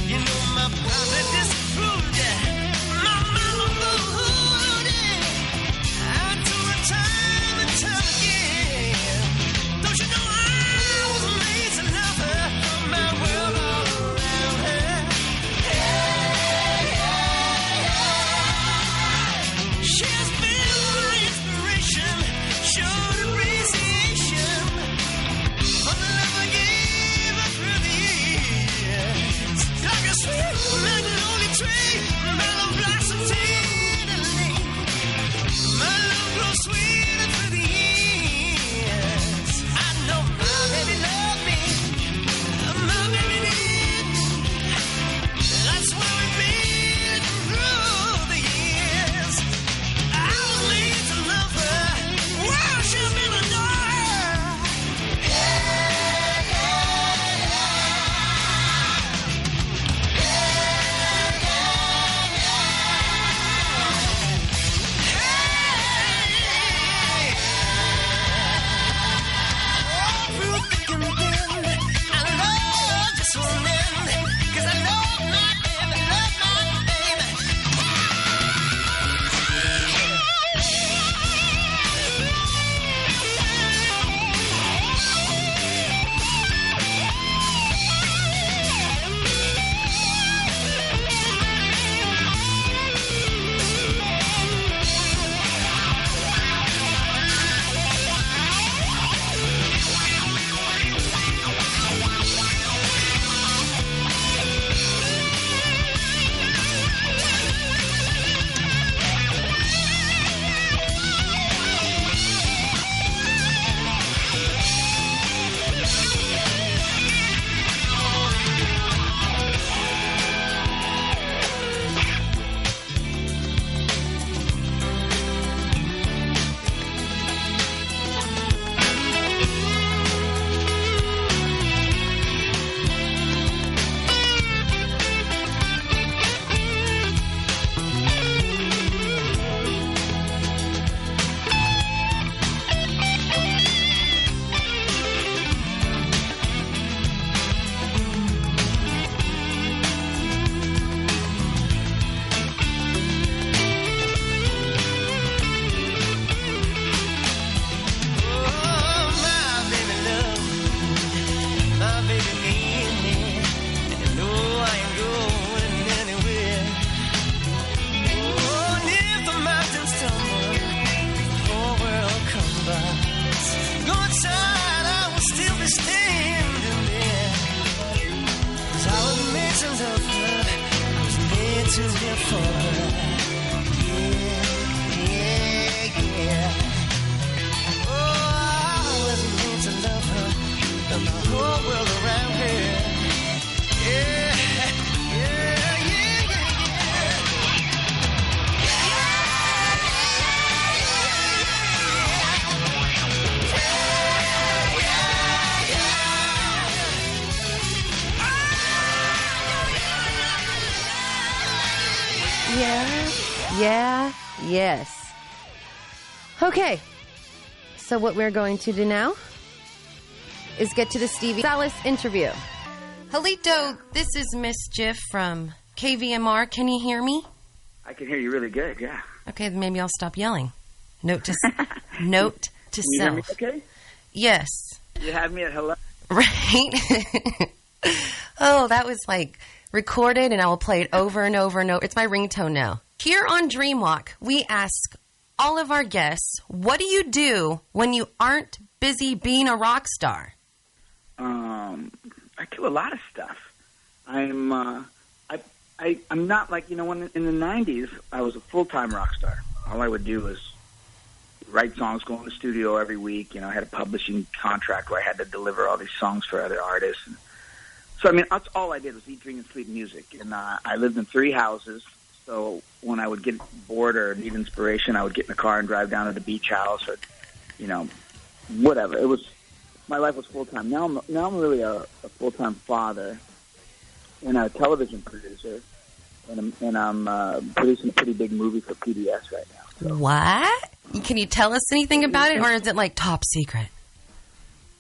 You know my brother disapproved it. My mama booed it. I told her time and time again. Don't you know I was made to love her? My world all around her. She's been my inspiration, showed appreciation for the love I gave her through the years. Like a sweet magnolia tree, my love blossoms tenderly. My love grows sweeter through the years. I know my baby loved me, my baby did. That's why we made it through the years. I was made to love her, worship and adore her. Through thick and thin, I love just one man, 'cause I love my baby, love my baby. To live for her, yeah. Oh, I was made to love her, and the whole world around her, yeah.
Yes. Okay. So what we're going to do now is get to the Stevie Salas interview. Halito, this is Miss Jiff from KVMR. Can you hear me?
I can hear you really good, yeah.
Okay, then maybe I'll stop yelling. Note to
Can you hear me
self.
okay?
Yes.
You have me at hello?
Right? Oh, that was like recorded, and I will play it over and over and over. It's my ringtone now. Here on Dreamwalk, we ask all of our guests, what do you do when you aren't busy being a rock star?
I do a lot of stuff. I'm not like, when in the 90s, I was a full-time rock star. All I would do was write songs, go in the studio every week. I had a publishing contract where I had to deliver all these songs for other artists. And so, that's all I did was eat, drink, and sleep music. And I lived in 3 houses. So when I would get bored or need inspiration, I would get in the car and drive down to the beach house or, whatever. My life was full-time. Now I'm really a full-time father and a television producer, and I'm producing a pretty big movie for PBS right now.
What? Can you tell us anything about it, or is it like top secret?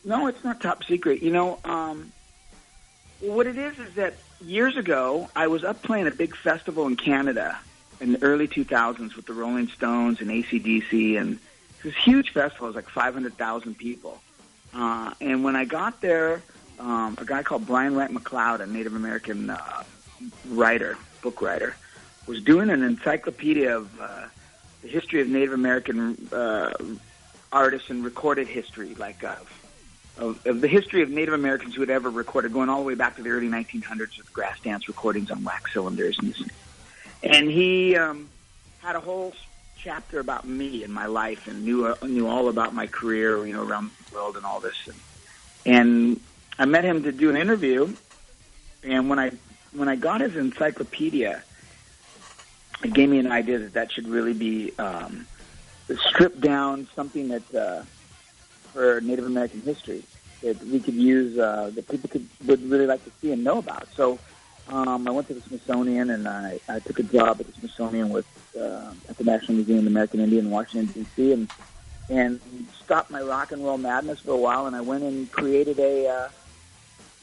No, it's not top secret. You know, what it is that years ago, I was up playing a big festival in Canada in the early 2000s with the Rolling Stones and AC/DC, and it was a huge festival. It was like 500,000 people. And when I got there, a guy called Brian Wright McLeod, a Native American book writer, was doing an encyclopedia of the history of Native American artists and recorded history, like of the history of Native Americans who had ever recorded, going all the way back to the early 1900s with grass dance recordings on wax cylinders. And he had a whole chapter about me and my life, and knew all about my career, around the world and all this. And I met him to do an interview, and when I got his encyclopedia, it gave me an idea that should really be stripped down, something that for Native American history that we could use, that people would really like to see and know about. So I went to the Smithsonian, and I took a job at the Smithsonian at the National Museum of the American Indian in Washington, D.C., and stopped my rock and roll madness for a while, and I went and created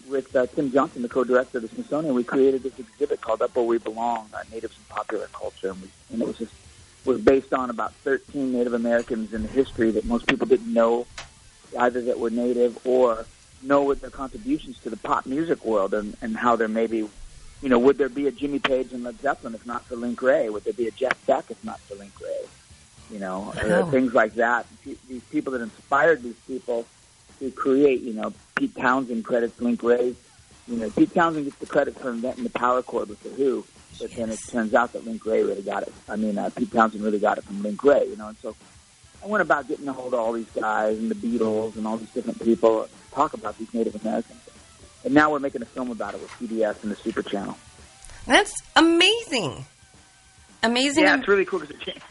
with Tim Johnson, the co-director of the Smithsonian, we created this exhibit called Up Where We Belong, Natives and Popular Culture, and it was based on about 13 Native Americans in history that most people didn't know, either that were Native or know what their contributions to the pop music world, and how there may be, would there be a Jimmy Page and Led Zeppelin if not for Link Ray? Would there be a Jeff Beck if not for Link Ray? Things like that. These people that inspired these people to create, Pete Townsend credits Link Ray. Pete Townsend gets the credit for inventing the power chord with The Who, but then it turns out that Link Ray really got it. Pete Townsend really got it from Link Ray, and so I went about getting a hold of all these guys and the Beatles and all these different people to talk about these Native Americans. And now we're making a film about it with CBS and the Super Channel. That's
amazing. Amazing.
Yeah, it's really cool because it changed.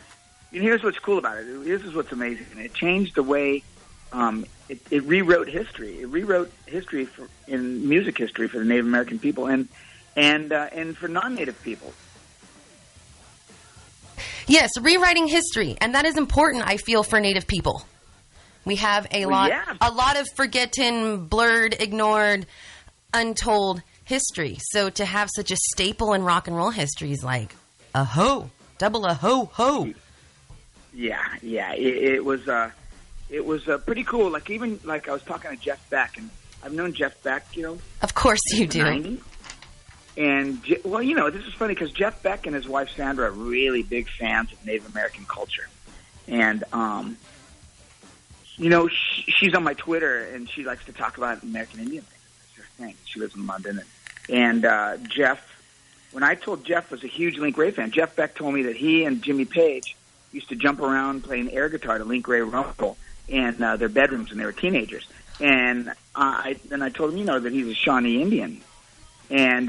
Here's what's cool about it. This is what's amazing. It changed the way it rewrote history. It rewrote history in music history for the Native American people and for non-Native people.
Yes, rewriting history, and that is important, I feel, for Native people. We have a lot of forgotten, blurred, ignored, untold history. So to have such a staple in rock and roll history is like a ho, double a ho.
Yeah. It was pretty cool. Like I was talking to Jeff Beck, and I've known Jeff Beck,
Of course you do.
90s. And, this is funny because Jeff Beck and his wife Sandra are really big fans of Native American culture. And, she's on my Twitter, and she likes to talk about American Indian things. That's her thing. She lives in London. And Jeff, when I told Jeff was a huge Link Ray fan, Jeff Beck told me that he and Jimmy Page used to jump around playing air guitar to Link Ray Rumble in their bedrooms when they were teenagers. And I told him, that he's a Shawnee Indian. And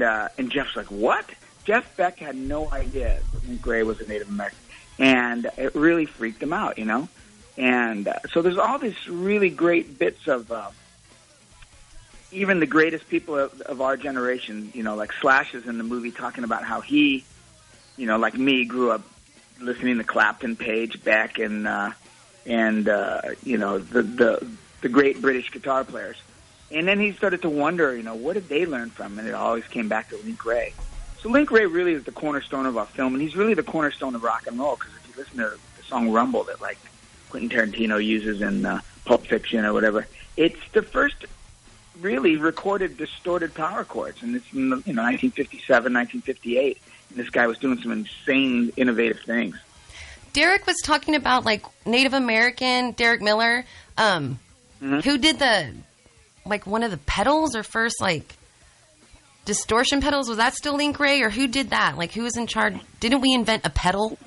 Jeff's like, what? Jeff Beck had no idea that Link Ray was a Native American. And it really freaked him out, And so there's all these really great bits of even the greatest people of our generation, like Slash is in the movie talking about how he, like me, grew up listening to Clapton, Page, Beck, and the great British guitar players. And then he started to wonder, what did they learn from? And it always came back to Link Ray. So Link Ray really is the cornerstone of our film, and he's really the cornerstone of rock and roll, because if you listen to the song Rumble that, like, Quentin Tarantino uses in Pulp Fiction or whatever, it's the first really recorded distorted power chords, and it's in 1957, 1958, and this guy was doing some insane, innovative things.
Derek was talking about, like, Native American, Derek Miller, who did one of the pedals or first, like, distortion pedals. Was that still Link Ray, or who did that? Like, who was in charge? Didn't we invent a pedal?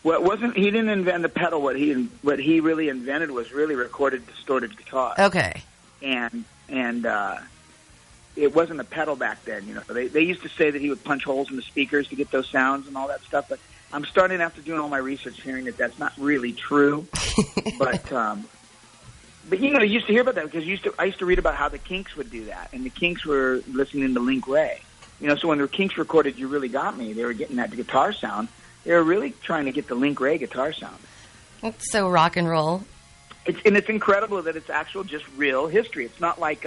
Well, he didn't invent the pedal. What he really invented was really recorded distorted guitar.
Okay.
And it wasn't a pedal back then, They used to say that he would punch holes in the speakers to get those sounds and all that stuff, but I'm starting, after doing all my research, hearing that that's not really true. But you used to hear about that because I used to read about how the Kinks would do that, and the Kinks were listening to Link Ray. So when the Kinks recorded "You Really Got Me," they were getting that guitar sound, They were really trying to get the Link Ray guitar sound.
It's so rock and roll.
It's incredible that it's actual, just real history. It's not like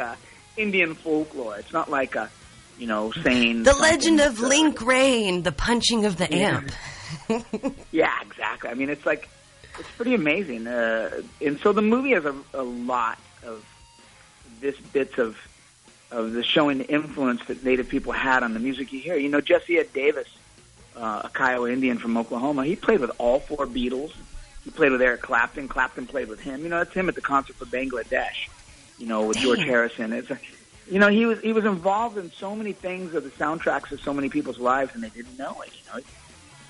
Indian folklore. It's not like saying
the legend of Link Ray and the punching of the amp.
Yeah, exactly. I mean, it's pretty amazing. And so the movie has a lot of bits of the showing the influence that Native people had on the music you hear. Jesse Ed Davis, a Kiowa Indian from Oklahoma, he played with all 4 Beatles. He played with Eric Clapton. Clapton played with him. That's him at the concert for Bangladesh, with George Harrison. He was involved in so many things of the soundtracks of so many people's lives, and they didn't know it.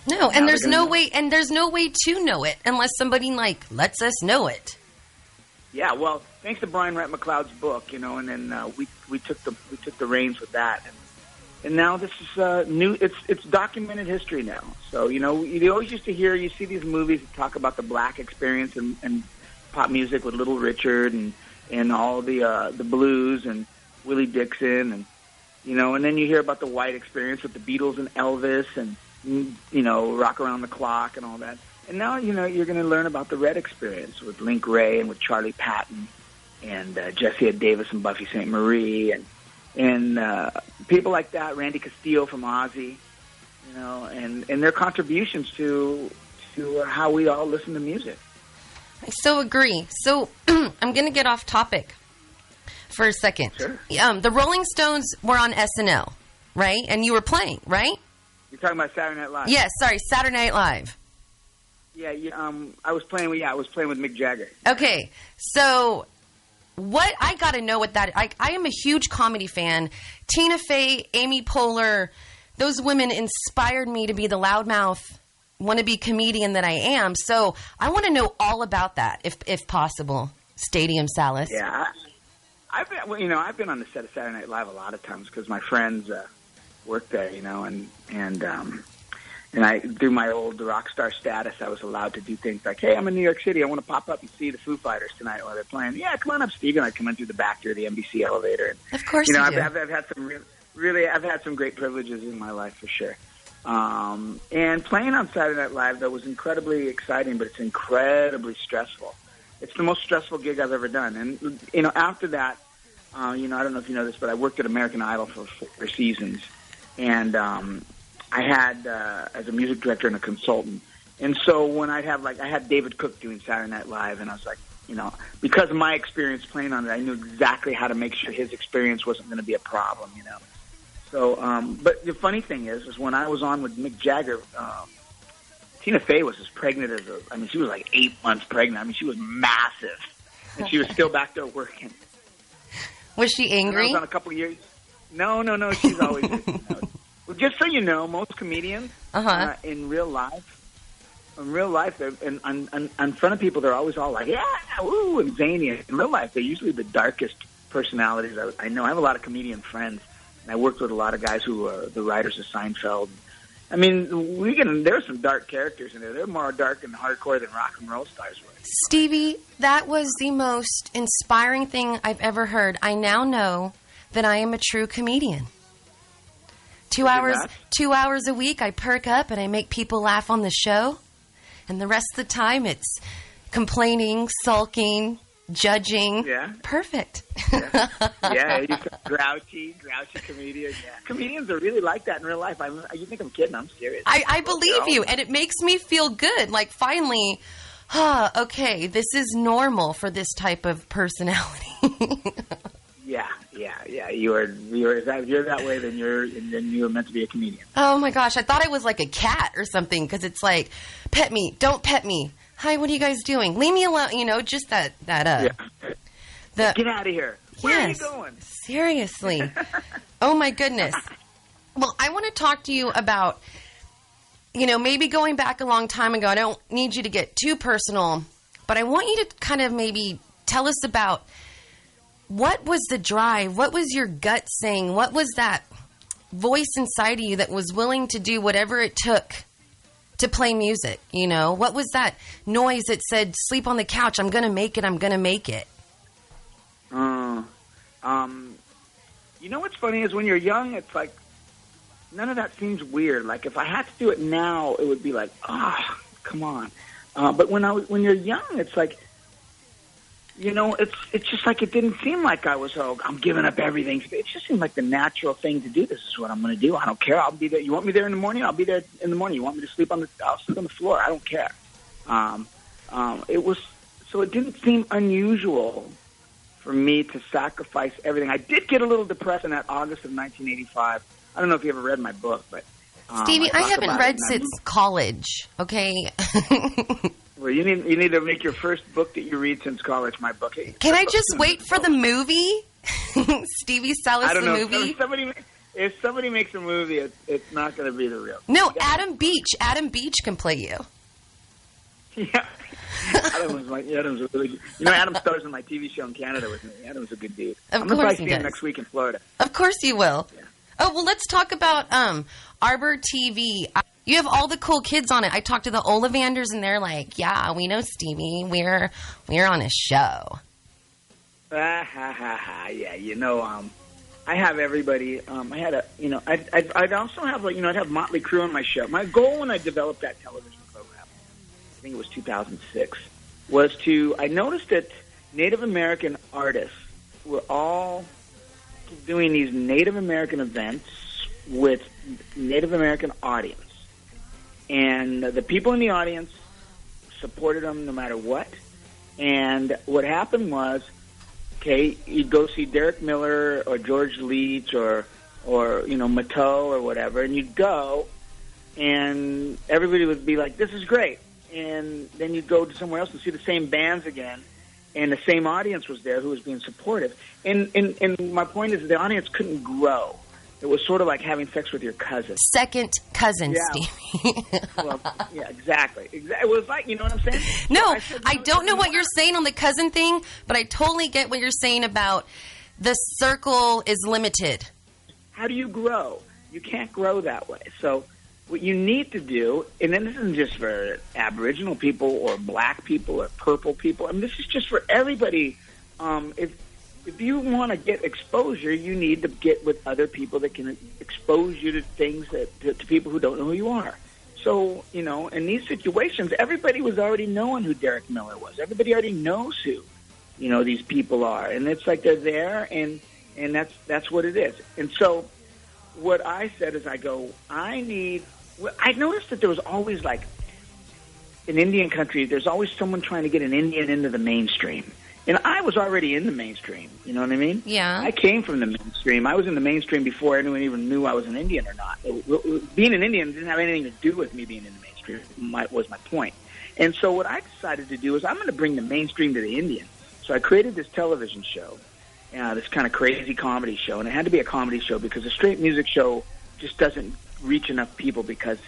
No, and there's no way to know it unless somebody lets us know it.
Yeah, well, thanks to Brian Wright McLeod's book, and then we took the reins with that, and now this is new. It's documented history now. So you always used to you see these movies that talk about the black experience and pop music with Little Richard and all the blues and Willie Dixon and then you hear about the white experience with the Beatles and Elvis and Rock Around the Clock and all that. And now you're going to learn about the red experience with Link Ray and with Charlie Patton and Jesse Ed Davis and Buffy St. Marie and people like that, Randy Castillo from Ozzy, and their contributions to how we all listen to music.
I so agree. So I'm going to get off topic for a second.
Sure.
The Rolling Stones were on SNL, right? And you were playing, right?
You're talking about Saturday Night Live?
Yes, sorry, Saturday Night Live.
Yeah, I was playing with Mick Jagger.
Okay, so what I got to know what that I am a huge comedy fan. Tina Fey, Amy Poehler, those women inspired me to be the loudmouth wannabe comedian that I am. So I want to know all about that, if possible. Stadium Salas.
Yeah, I've been on the set of Saturday Night Live a lot of times because my friends work there, and I, through my old rock star status, I was allowed to do things like, hey, I'm in New York City. I want to pop up and see the Foo Fighters tonight while they're playing. Yeah, come on up, Steve. And I come in through the back door of the NBC elevator. And,
of course you do.
I've had some I've had some great privileges in my life for sure. And playing on Saturday Night Live, though, was incredibly exciting, but it's incredibly stressful. It's the most stressful gig I've ever done. And, after that, I don't know if you know this, but I worked at American Idol for 4 seasons. And I had, as a music director and a consultant. And so when I had David Cook doing Saturday Night Live, and I was like, because of my experience playing on it, I knew exactly how to make sure his experience wasn't going to be a problem, So, but the funny thing is when I was on with Mick Jagger, Tina Fey was as pregnant as she was like 8 months pregnant. She was massive, and she was still back there working.
Was she angry?
I was on a couple of years. No. She's always. Well, just so you know, most comedians in real life, in front of people, they're always all like, yeah, woo, and zany. In real life, they're usually the darkest personalities I know. I have a lot of comedian friends, and I worked with a lot of guys who are the writers of Seinfeld. There's some dark characters in there. They're more dark and hardcore than rock and roll stars were.
Stevie, that was the most inspiring thing I've ever heard. I now know that I am a true comedian. 2 hours a week, I perk up and I make people laugh on the show. And the rest of the time, it's complaining, sulking, judging.
Yeah.
Perfect.
Yeah, you're grouchy comedian. Yeah. Comedians are really like that in real life. You think I'm kidding? I'm serious.
I believe you, and it makes me feel good. Like, finally, okay, this is normal for this type of personality.
Yeah. You're that way, then you're meant to be a comedian.
Oh my gosh, I thought I was like a cat or something, because it's like, pet me, don't pet me. Hi, what are you guys doing? Leave me alone. Just that.
Get out of here. Where are you going?
Seriously. Oh my goodness. Well, I want to talk to you about, maybe going back a long time ago. I don't need you to get too personal, but I want you to kind of maybe tell us about what was the drive? What was your gut saying? What was that voice inside of you that was willing to do whatever it took to play music? What was that noise that said, sleep on the couch, I'm going to make it, I'm going to make it?
What's funny is when you're young, it's like none of that seems weird. Like if I had to do it now, it would be like, come on. But when you're young, it's like, you know, it's just like it didn't seem like I was, I'm giving up everything. It just seemed like the natural thing to do. This is what I'm going to do. I don't care. I'll be there. You want me there in the morning? I'll be there in the morning. You want me to sleep I'll sleep on the floor. I don't care. It didn't seem unusual for me to sacrifice everything. I did get a little depressed in that August of 1985. I don't know if you ever read my book, but
Stevie, I haven't read since college. Okay.
Well, you need to make your first book that you read since college my book.
Can I just wait for the movie? Stevie Salas,
I don't
the
know.
movie?
If somebody makes a movie, it's not going to be the real.
No, Adam Beach. Adam Beach can play you.
Yeah. Adam's a really good. You know, Adam stars in my TV show in Canada with me. Adam's a good dude.
Of
I'm going
course
to
he
see him
does.
next week in Florida.
Of course you will.
Yeah.
Oh, well, let's talk about Arbor TV. You have all the cool kids on it. I talked to the Ollivanders, and they're like, yeah, we know Stevie. We're on a show.
Yeah, you know, I have everybody. I had I'd also have, like, you know, I'd have Motley Crue on my show. My goal when I developed that television program, I think it was 2006, was I noticed that Native American artists were all doing these Native American events with Native American audience. And the people in the audience supported them no matter what. And what happened was, okay, you'd go see Derek Miller or George Leach or you know, Mateau or whatever, and you'd go, and everybody would be like, this is great. And then you'd go to somewhere else and see the same bands again, and the same audience was there who was being supportive. And my point is the audience couldn't grow. It was sort of like having sex with your cousin.
Second cousin,
Yeah.
Stevie.
Well, yeah, exactly. It was like, you know what I'm saying?
No,
So
I don't know what you're saying on the cousin thing, but I totally get what you're saying about the circle is limited.
How do you grow? You can't grow that way. So what you need to do, and then this isn't just for Aboriginal people or black people or purple people. I mean, this is just for everybody. If you want to get exposure, you need to get with other people that can expose you to things to people who don't know who you are. So, you know, in these situations, everybody was already knowing who Derek Miller was. Everybody already knows who, you know, these people are. And it's like they're there, and that's what it is. And so what I said is I noticed that there was always, like, in Indian country, there's always someone trying to get an Indian into the mainstream. And I was already in the mainstream, you know what I mean?
Yeah.
I came from the mainstream. I was in the mainstream before anyone even knew I was an Indian or not. Being an Indian didn't have anything to do with me being in the mainstream, was my point. And so what I decided to do is I'm going to bring the mainstream to the Indian. So I created this television show, this kind of crazy comedy show. And it had to be a comedy show because a straight music show just doesn't reach enough people because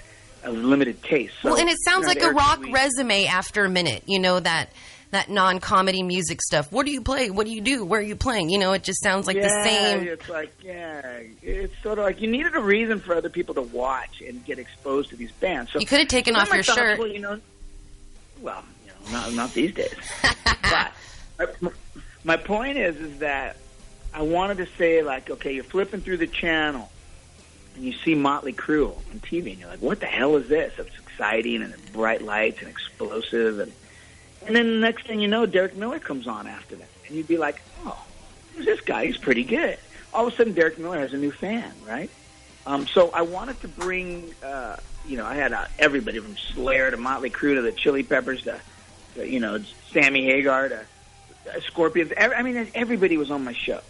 of limited taste. So,
Well, and it sounds like a
Eric
rock
Sweet-
resume after a minute, you know, that non-comedy music stuff. What do you play? What do you do? Where are you playing? You know, it just sounds like the same.
It's like, it's sort of like you needed a reason for other people to watch and get exposed to these bands. So
You could have taken
then
off
my
your
thoughts
shirt.
were, not these days. But my point is that I wanted to say, like, okay, you're flipping through the channel and you see Motley Crue on TV and you're like, what the hell is this? It's exciting and bright lights and explosive and then the next thing you know, Derek Miller comes on after that. And you'd be like, oh, who's this guy? He's pretty good. All of a sudden, Derek Miller has a new fan, right? So I wanted to bring, I had everybody from Slayer to Motley Crue to the Chili Peppers to Sammy Hagar to Scorpions. Everybody was on my show.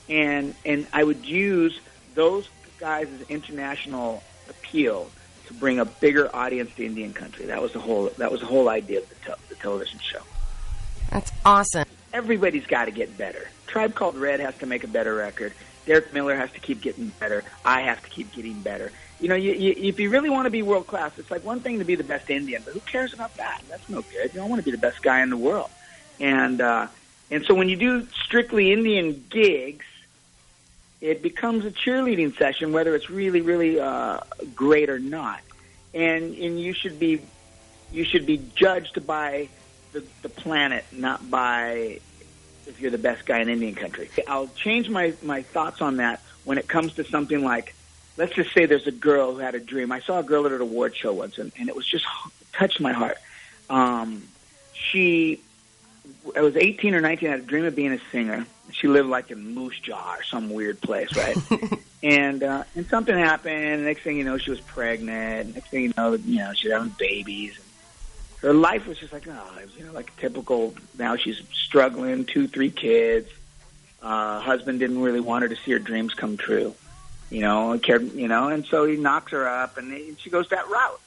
And I would use those guys' international appeal to bring a bigger audience to Indian country. That was the whole idea of the television show.
That's awesome.
Everybody's got to get better. Tribe Called Red has to make a better record. Derek Miller has to keep getting better. I have to keep getting better. You know, if you really want to be world class, it's like one thing to be the best Indian, but who cares about that? That's no good. You don't want to be the best guy in the world. And so when you do strictly Indian gigs, it becomes a cheerleading session, whether it's really, really great or not. And you should be judged by the planet, not by if you're the best guy in Indian country. I'll change my thoughts on that when it comes to something like let's just say there's a girl who had a dream. I saw a girl at an award show once, and it was just touched my heart. I was 18 or 19, I had a dream of being a singer. She lived like in Moose Jaw or some weird place, right? and something happened, and next thing you know, she was pregnant. Next thing you know, she's having babies. Her life was just like, like a typical, now she's struggling, 2-3 kids. Husband didn't really want her to see her dreams come true, and so he knocks her up, and she goes that route.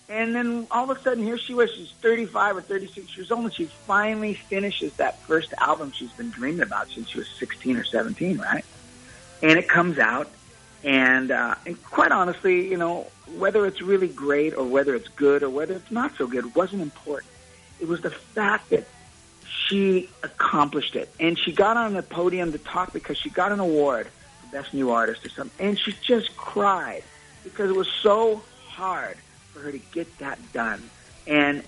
And then all of a sudden, here she was, she's 35 or 36 years old, and she finally finishes that first album she's been dreaming about since she was 16 or 17, right? And it comes out, and quite honestly, whether it's really great or whether it's good or whether it's not so good wasn't important. It was the fact that she accomplished it. And she got on the podium to talk because she got an award for Best New Artist or something, and she just cried because it was so hard for her to get that done, and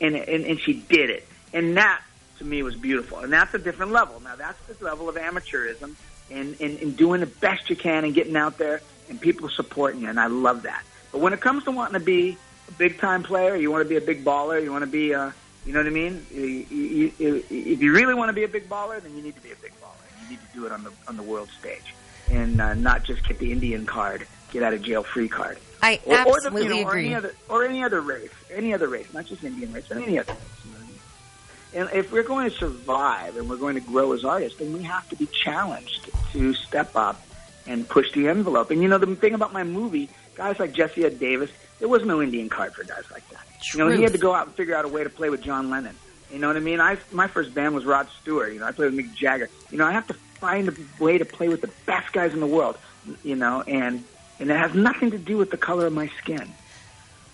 she did it, and that to me was beautiful, and that's a different level. Now that's the level of amateurism, and doing the best you can and getting out there, and people supporting you, and I love that. But when it comes to wanting to be a big time player, you want to be a big baller, you want to be you know what I mean? If you really want to be a big baller, then you need to be a big baller. You need to do it on the world stage, and not just get the Indian card, get out of jail free card.
I absolutely agree.
Or any other race, not just Indian race, but any other race. And if we're going to survive and we're going to grow as artists, then we have to be challenged to step up and push the envelope. And the thing about my movie, guys like Jesse Ed Davis, there was no Indian card for guys like that. He had to go out and figure out a way to play with John Lennon. You know what I mean? My first band was Rod Stewart. I played with Mick Jagger. I have to find a way to play with the best guys in the world. And it has nothing to do with the color of my skin.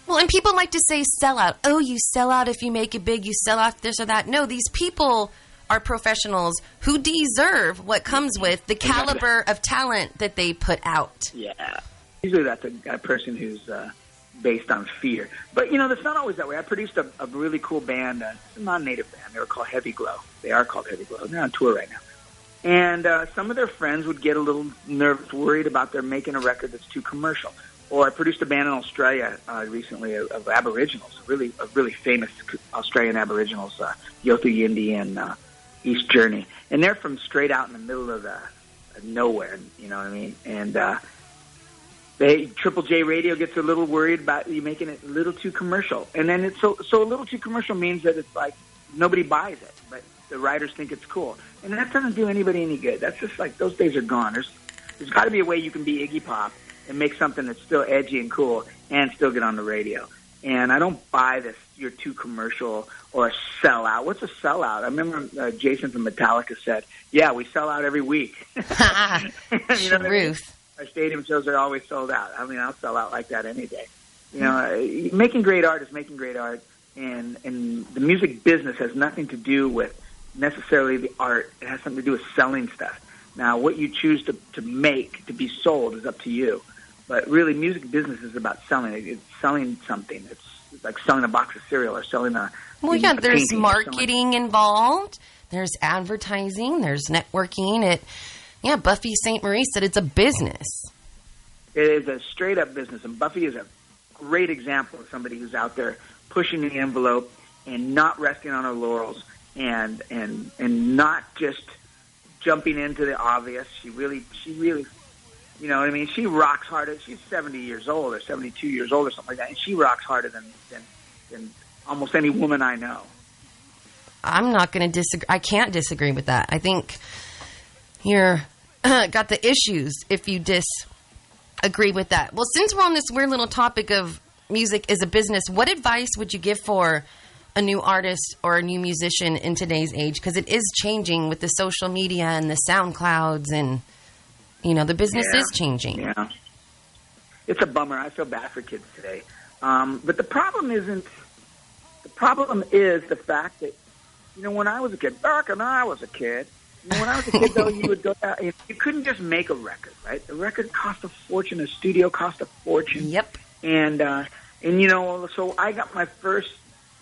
Well, and people like to say sell out. Oh, you sell out if you make it big. You sell out this or that. No, these people are professionals who deserve what comes with the caliber of talent that they put out.
Yeah. Usually that's a person who's based on fear. But, that's not always that way. I produced a really cool band, a non-native band. They were called Heavy Glow. They are called Heavy Glow. They're on tour right now. And some of their friends would get a little nervous, worried about their making a record that's too commercial. Or I produced a band in Australia recently of Aboriginals, a really famous Australian Aboriginals, Yothu Yindi and East Journey. And they're from straight out in the middle of nowhere, you know what I mean? And Triple J Radio gets a little worried about you making it a little too commercial. And then it's so a little too commercial means that it's like nobody buys it, but the writers think it's cool. And that doesn't do anybody any good. That's just like, those days are gone. There's got to be a way you can be Iggy Pop and make something that's still edgy and cool and still get on the radio. And I don't buy this, you're too commercial or a sellout. What's a sellout? I remember Jason from Metallica said, yeah, we sell out every week.
Truth.
Our stadium shows are always sold out. I mean, I'll sell out like that any day. Making great art is making great art. And the music business has nothing to do with necessarily the art. It has something to do with selling stuff. Now, what you choose to make, to be sold, is up to you. But really, music business is about selling. It's selling something. It's like selling a box of cereal or selling a
there's marketing involved. There's advertising. There's networking. Buffy St. Marie said it's a business.
It is a straight-up business. And Buffy is a great example of somebody who's out there pushing the envelope and not resting on her laurels and not just jumping into the obvious. She really, you know what I mean? She rocks harder. She's 70 years old or 72 years old or something like that, and she rocks harder than almost any woman I know.
I'm not going to disagree. I can't disagree with that. I think you're got the issues if you disagree with that. Well, since we're on this weird little topic of music as a business, what advice would you give for a new artist or a new musician in today's age? Because it is changing with the social media and the SoundClouds and, the business is changing.
Yeah. It's a bummer. I feel bad for kids today. But the problem is the fact that, when I was a kid, back when I was a kid, when I was a kid, though, you would go out, you couldn't just make a record, right? A record cost a fortune. A studio cost a fortune.
Yep.
And so I got my first,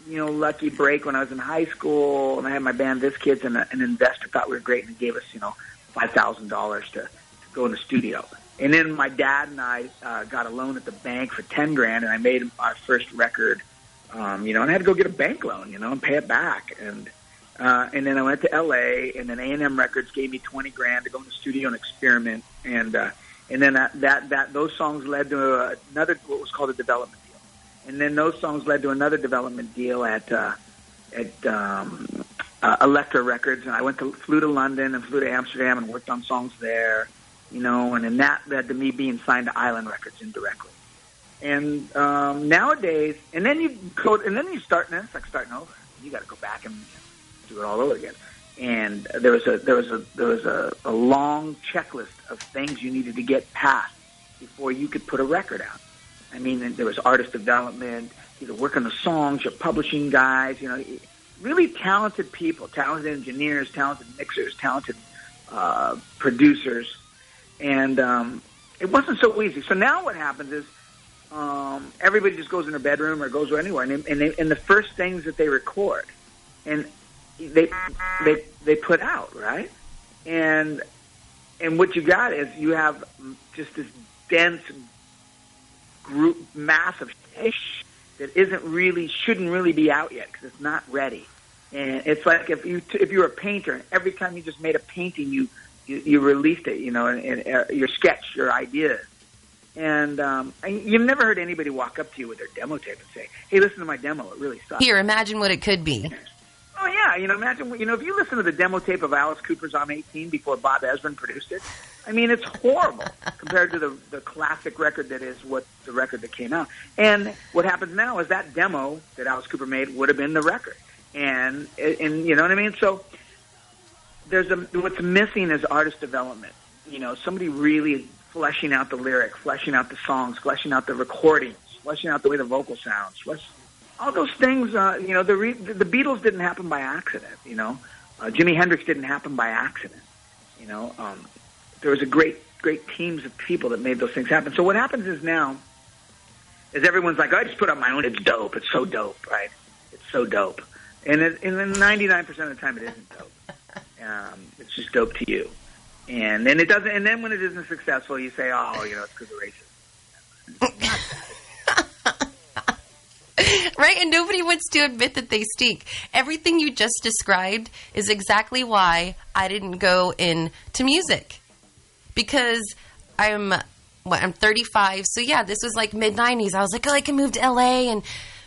lucky break when I was in high school, and I had my band This Kids, and an investor thought we were great and gave us, $5,000 to go in the studio. And then my dad and I got a loan at the bank for $10,000, and I made our first record. And I had to go get a bank loan, and pay it back. And then I went to L.A., and then A&M Records gave me $20,000 to go in the studio and experiment. And then those songs led to another, what was called a development deal. And then those songs led to another development deal at Elektra Records. And I flew to London and flew to Amsterdam and worked on songs there, and then that led to me being signed to Island Records indirectly. And nowadays, and then you start, and it's like starting over. You got to go back and do it all over again. And there was a long checklist of things you needed to get past before you could put a record out. I mean, there was artist development, either work on the songs, your publishing guys, really talented people, talented engineers, talented mixers, talented producers, and it wasn't so easy. So now what happens is everybody just goes in their bedroom or goes anywhere, and the first things that they record, and they put out, right? And what you got is you have just this dense group, mass of fish that shouldn't really be out yet because it's not ready. And it's like if you were a painter, and every time you just made a painting, you released it, and your sketch, your ideas. And you've never heard anybody walk up to you with their demo tape and say, "Hey, listen to my demo. It really sucks."
Here, imagine what it could be.
Oh yeah, imagine if you listen to the demo tape of Alice Cooper's "I'm 18" before Bob Ezrin produced it. I mean, it's horrible compared to the classic record that is the record that came out. And what happens now is that demo that Alice Cooper made would have been the record. And you know what I mean? So what's missing is artist development. Somebody really fleshing out the lyric, fleshing out the songs, fleshing out the recordings, fleshing out the way the vocal sounds. All those things, the Beatles didn't happen by accident, Jimi Hendrix didn't happen by accident, there was a great teams of people that made those things happen. So what happens is now is everyone's like, I just put up my own, it's dope, it's so dope, right? It's so dope. And then 99% of the time it isn't dope. It's just dope to you. And then it doesn't, and then when it isn't successful, you say, oh, it's because of racism.
Right, and nobody wants to admit that they stink. Everything you just described is exactly why I didn't go into music. Because I'm 35, so yeah, this was like mid-90s. I was like, I can move to LA, and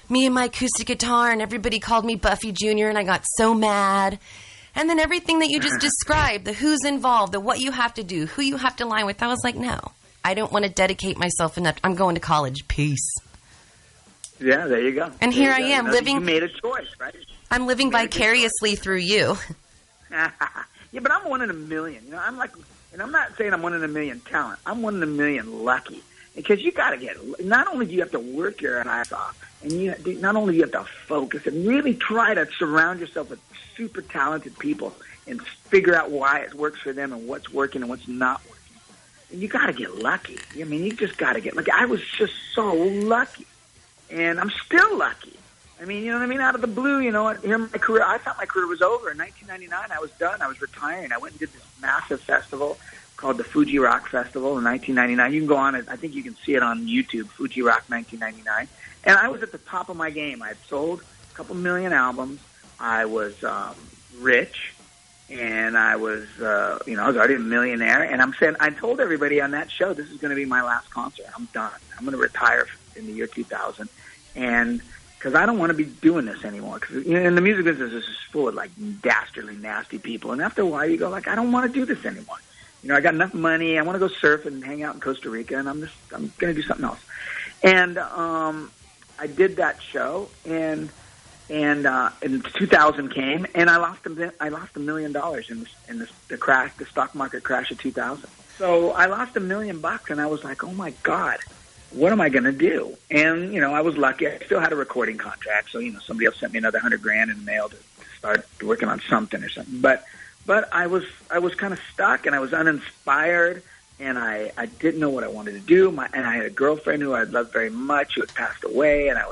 me and my acoustic guitar, and everybody called me Buffy Jr., and I got so mad. And then everything that you just described, the who's involved, the what you have to do, who you have to line with, I was like, no, I don't want to dedicate myself enough. I'm going to college. Peace.
Yeah, there you go.
And here I am living.
You made a choice, right?
I'm living vicariously through you.
Yeah, but I'm one in a million. I'm like, and I'm not saying I'm one in a million talent. I'm one in a million lucky. Because you got to get, not only do you have to work your ass off, and not only do you have to focus and really try to surround yourself with super talented people and figure out why it works for them and what's working and what's not working. And you got to get lucky. I mean, you just got to get lucky. I was just so lucky. And I'm still lucky. I mean, you know what I mean? Out of the blue, here my career, I thought my career was over. In 1999, I was done. I was retiring. I went and did this massive festival called the Fuji Rock Festival in 1999. You can go on it. I think you can see it on YouTube, Fuji Rock 1999. And I was at the top of my game. I had sold a couple million albums. I was rich, and I was, I was already a millionaire. And I told everybody on that show, this is going to be my last concert. I'm done. I'm going to retire in the year 2000. And because I don't want to be doing this anymore. Because and the music business is just full of like dastardly, nasty people. And after a while, you go like, I don't want to do this anymore. I got enough money. I want to go surf and hang out in Costa Rica, and I'm going to do something else. And I did that show, and 2000 came, and I lost $1 million in the stock market crash of 2000. So I lost $1 million, and I was like, oh my God, what am I going to do? And I was lucky. I still had a recording contract, so somebody else sent me another $100,000 in the mail to start working on something or something. But I was kind of stuck, and I was uninspired, and I didn't know what I wanted to do. And I had a girlfriend who I loved very much who had passed away, and I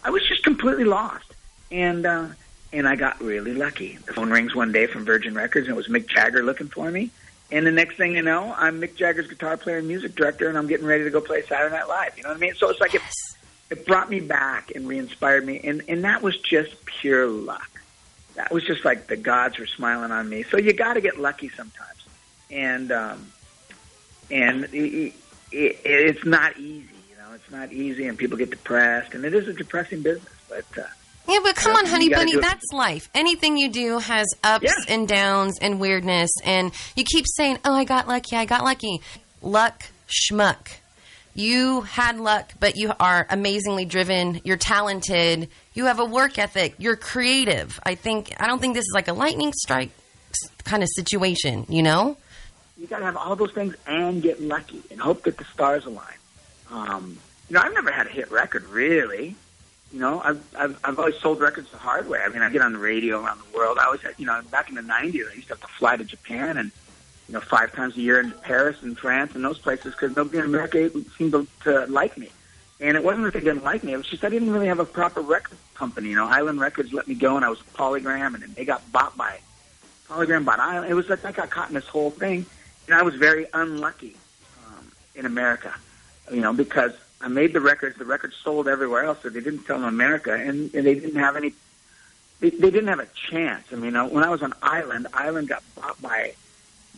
was just completely lost. And I got really lucky. The phone rings one day from Virgin Records, and it was Mick Jagger looking for me. And the next thing you know, I'm Mick Jagger's guitar player and music director, and I'm getting ready to go play Saturday Night Live. You know what I mean? So it's like it brought me back and re-inspired me, and that was just pure luck. That was just like the gods were smiling on me. So you got to get lucky sometimes, and it's not easy. You know, it's not easy, and people get depressed, and it is a depressing business. But
yeah, but come on, honey
you gotta
bunny,
do it.
that's life. Anything you do has ups and downs and weirdness, and you keep saying, oh, I got lucky, I got lucky. Luck, schmuck. You had luck, but you are amazingly driven. You're talented. You have a work ethic. You're creative. I don't think this is like a lightning strike kind of situation, you know?
You got to have all those things and get lucky and hope that the stars align. You know, I've never had a hit record, really. You know, I've always sold records the hard way. I mean, I get on the radio around the world. I always had, you know, back in the 90s, I used to have to fly to Japan and, you know, 5 times a year into Paris and France and those places because nobody in America seemed to like me. And it wasn't that they didn't like me. It was just I didn't really have a proper record company. You know, Island Records let me go, and I was Polygram, and then they got bought by Polygram, bought Island. It was like I got caught in this whole thing, and I was very unlucky in America, you know, because I made the records sold everywhere else, so they didn't sell in America, and they didn't have any, they didn't have a chance. I mean, when I was on Island got bought by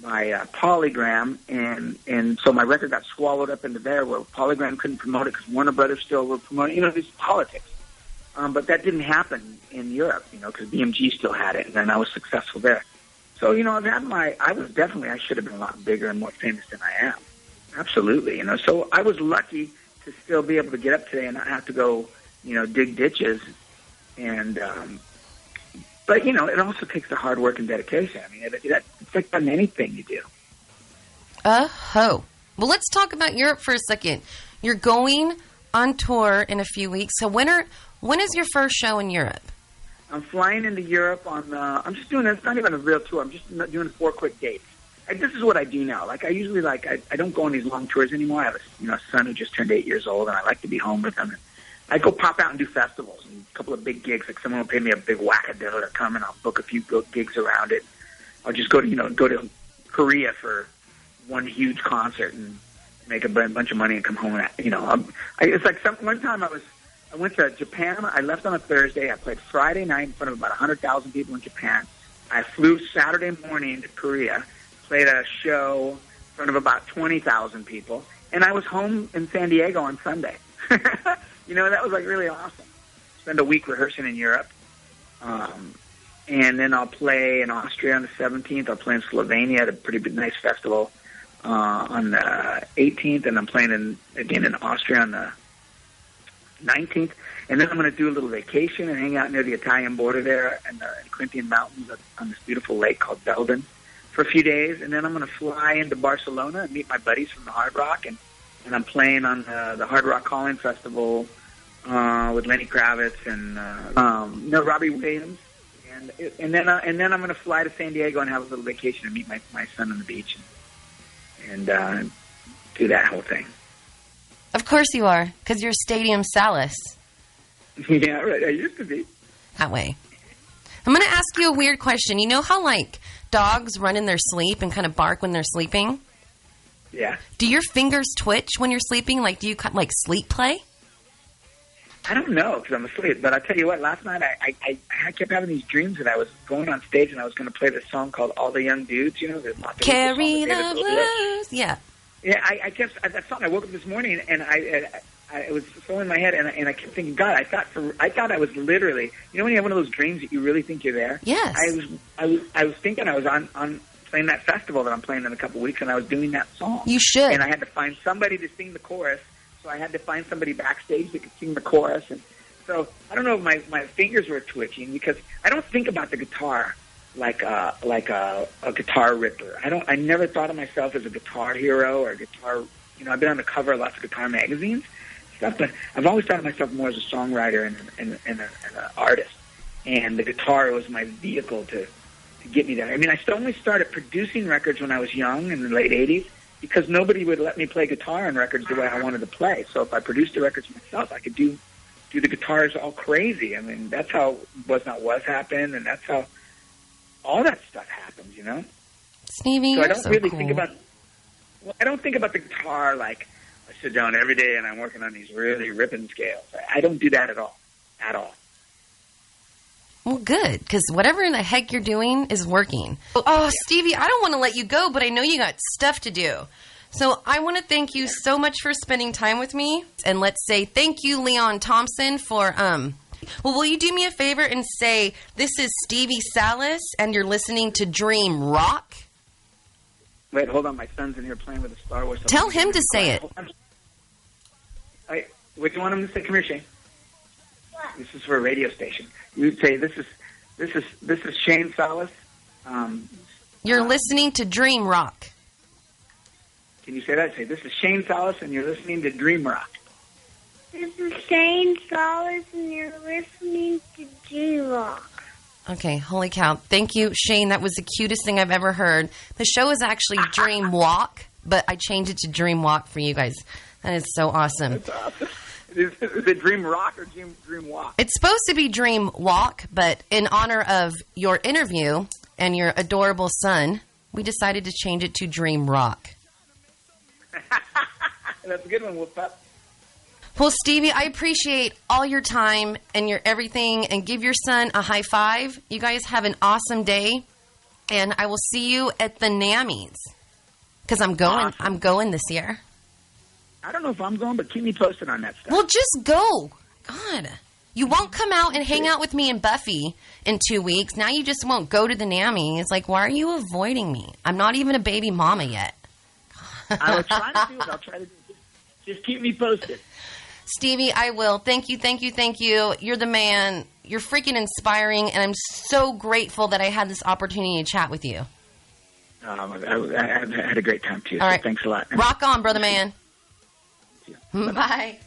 Polygram, and so my record got swallowed up into there where Polygram couldn't promote it because Warner Brothers still were promoting, you know, these politics. But that didn't happen in Europe, you know, because BMG still had it, and then I was successful there. So, you know, I should have been a lot bigger and more famous than I am. Absolutely, you know. So I was lucky to still be able to get up today and not have to go, you know, dig ditches. And, but, you know, it also takes the hard work and dedication. I mean, it's like on anything you do.
Well, let's talk about Europe for a second. You're going on tour in a few weeks. So when is your first show in Europe?
I'm flying into Europe on, I'm just doing, it's not even a real tour. I'm just doing 4 quick dates. This is what I do now. Like, I usually, like, I don't go on these long tours anymore. I have a son who just turned 8 years old, and I like to be home with him. And I go pop out and do festivals and a couple of big gigs. Like, someone will pay me a big whack-a-diddle to come, and I'll book a few gigs around it. I'll just go to Korea for one huge concert and make a bunch of money and come home. And, you know, it's like one time I went to Japan. I left on a Thursday. I played Friday night in front of about 100,000 people in Japan. I flew Saturday morning to Korea, played a show in front of about 20,000 people, and I was home in San Diego on Sunday. You know, that was like really awesome. Spend a week rehearsing in Europe. And then I'll play in Austria on the 17th. I'll play in Slovenia at a pretty nice festival on the 18th, and I'm playing again in Austria on the 19th. And then I'm going to do a little vacation and hang out near the Italian border there in the Corinthian Mountains on this beautiful lake called Belden for a few days. And then I'm going to fly into Barcelona and meet my buddies from the Hard Rock. And I'm playing on the Hard Rock Calling Festival with Lenny Kravitz and Robbie Williams. And then I'm going to fly to San Diego and have a little vacation and meet my son on the beach and do that whole thing.
Of course you are, because you're Stadium Salas.
Yeah, right. I used to be.
That way. I'm going to ask you a weird question. You know how, like, dogs run in their sleep and kind of bark when they're sleeping?
Yeah.
Do your fingers twitch when you're sleeping? Like, do you, like, sleep play?
I don't know, because I'm asleep. But I tell you what, last night I kept having these dreams that I was going on stage and I was going to play this song called All the Young Dudes, you know?
Carry the blues. Yeah.
Yeah, I kept that song. I woke up this morning and it was so in my head, and I kept thinking, God, I thought I was literally, you know, when you have one of those dreams that you really think you're there.
Yes.
I was thinking I was on playing that festival that I'm playing in a couple of weeks, and I was doing that song.
You should.
And I had to find somebody to sing the chorus, so I had to find somebody backstage that could sing the chorus, and so I don't know if my fingers were twitching because I don't think about the guitar like a guitar ripper. I never thought of myself as a guitar hero or a guitar. You know, I've been on the cover of lots of guitar magazines, stuff, but I've always thought of myself more as a songwriter and an artist. And the guitar was my vehicle to get me there. I mean, I only started producing records when I was young in the late 80s because nobody would let me play guitar on records the way I wanted to play. So if I produced the records myself, I could do the guitars all crazy. I mean, that's how Was Not Was happened, and that's how all that stuff happens, you know?
It's Stevie,
So I
you're
don't
so
really
cool.
think about. Well, I don't think about the guitar like I sit down every day and I'm working on these really ripping scales. I don't do that at all. At all.
Well, good, because whatever in the heck you're doing is working. Oh, Stevie, I don't want to let you go, but I know you got stuff to do. So I want to thank you so much for spending time with me. And let's say thank you, Leon Thompson, for, well, will you do me a favor and say, this is Stevie Salas, and you're listening to Dream Rock?
Wait, hold on. My son's in here playing with a Star Wars.
Tell him to say it.
Hold on. What do you want him to say? Come here, Shane. This is for a radio station. You say this is Shane Salas.
You're listening to Dream Rock.
Can you say that? Say this is Shane Salas, and you're listening to Dream Rock.
This is Shane Salas, and you're listening to Dreamwalk.
Okay, holy cow. Thank you, Shane. That was the cutest thing I've ever heard. The show is actually Dreamwalk, but I changed it to Dreamwalk for you guys. That is so awesome.
That's awesome. Is it Dream Rock or Dream Walk?
It's supposed to be Dream Walk, but in honor of your interview and your adorable son, we decided to change it to Dream Rock.
That's a good one, Wolfpup.
Well, Stevie, I appreciate all your time and your everything, and give your son a high five. You guys have an awesome day, and I will see you at the NAMMYs, because I'm going.
Awesome.
I'm going this year.
I don't know if I'm going, but keep me posted on that stuff.
Well, just go. God. You won't come out and hang out with me and Buffy in 2 weeks. Now you just won't go to the NAMMY. It's like, why are you avoiding me? I'm not even a baby mama yet.
I will try to do it. I'll try to do it. Just keep me posted.
Stevie, I will. Thank you, thank you, thank you. You're the man. You're freaking inspiring, and I'm so grateful that I had this opportunity to chat with you.
I had a great time, too.
All
So
right.
Thanks a lot.
Rock on, brother man. Bye.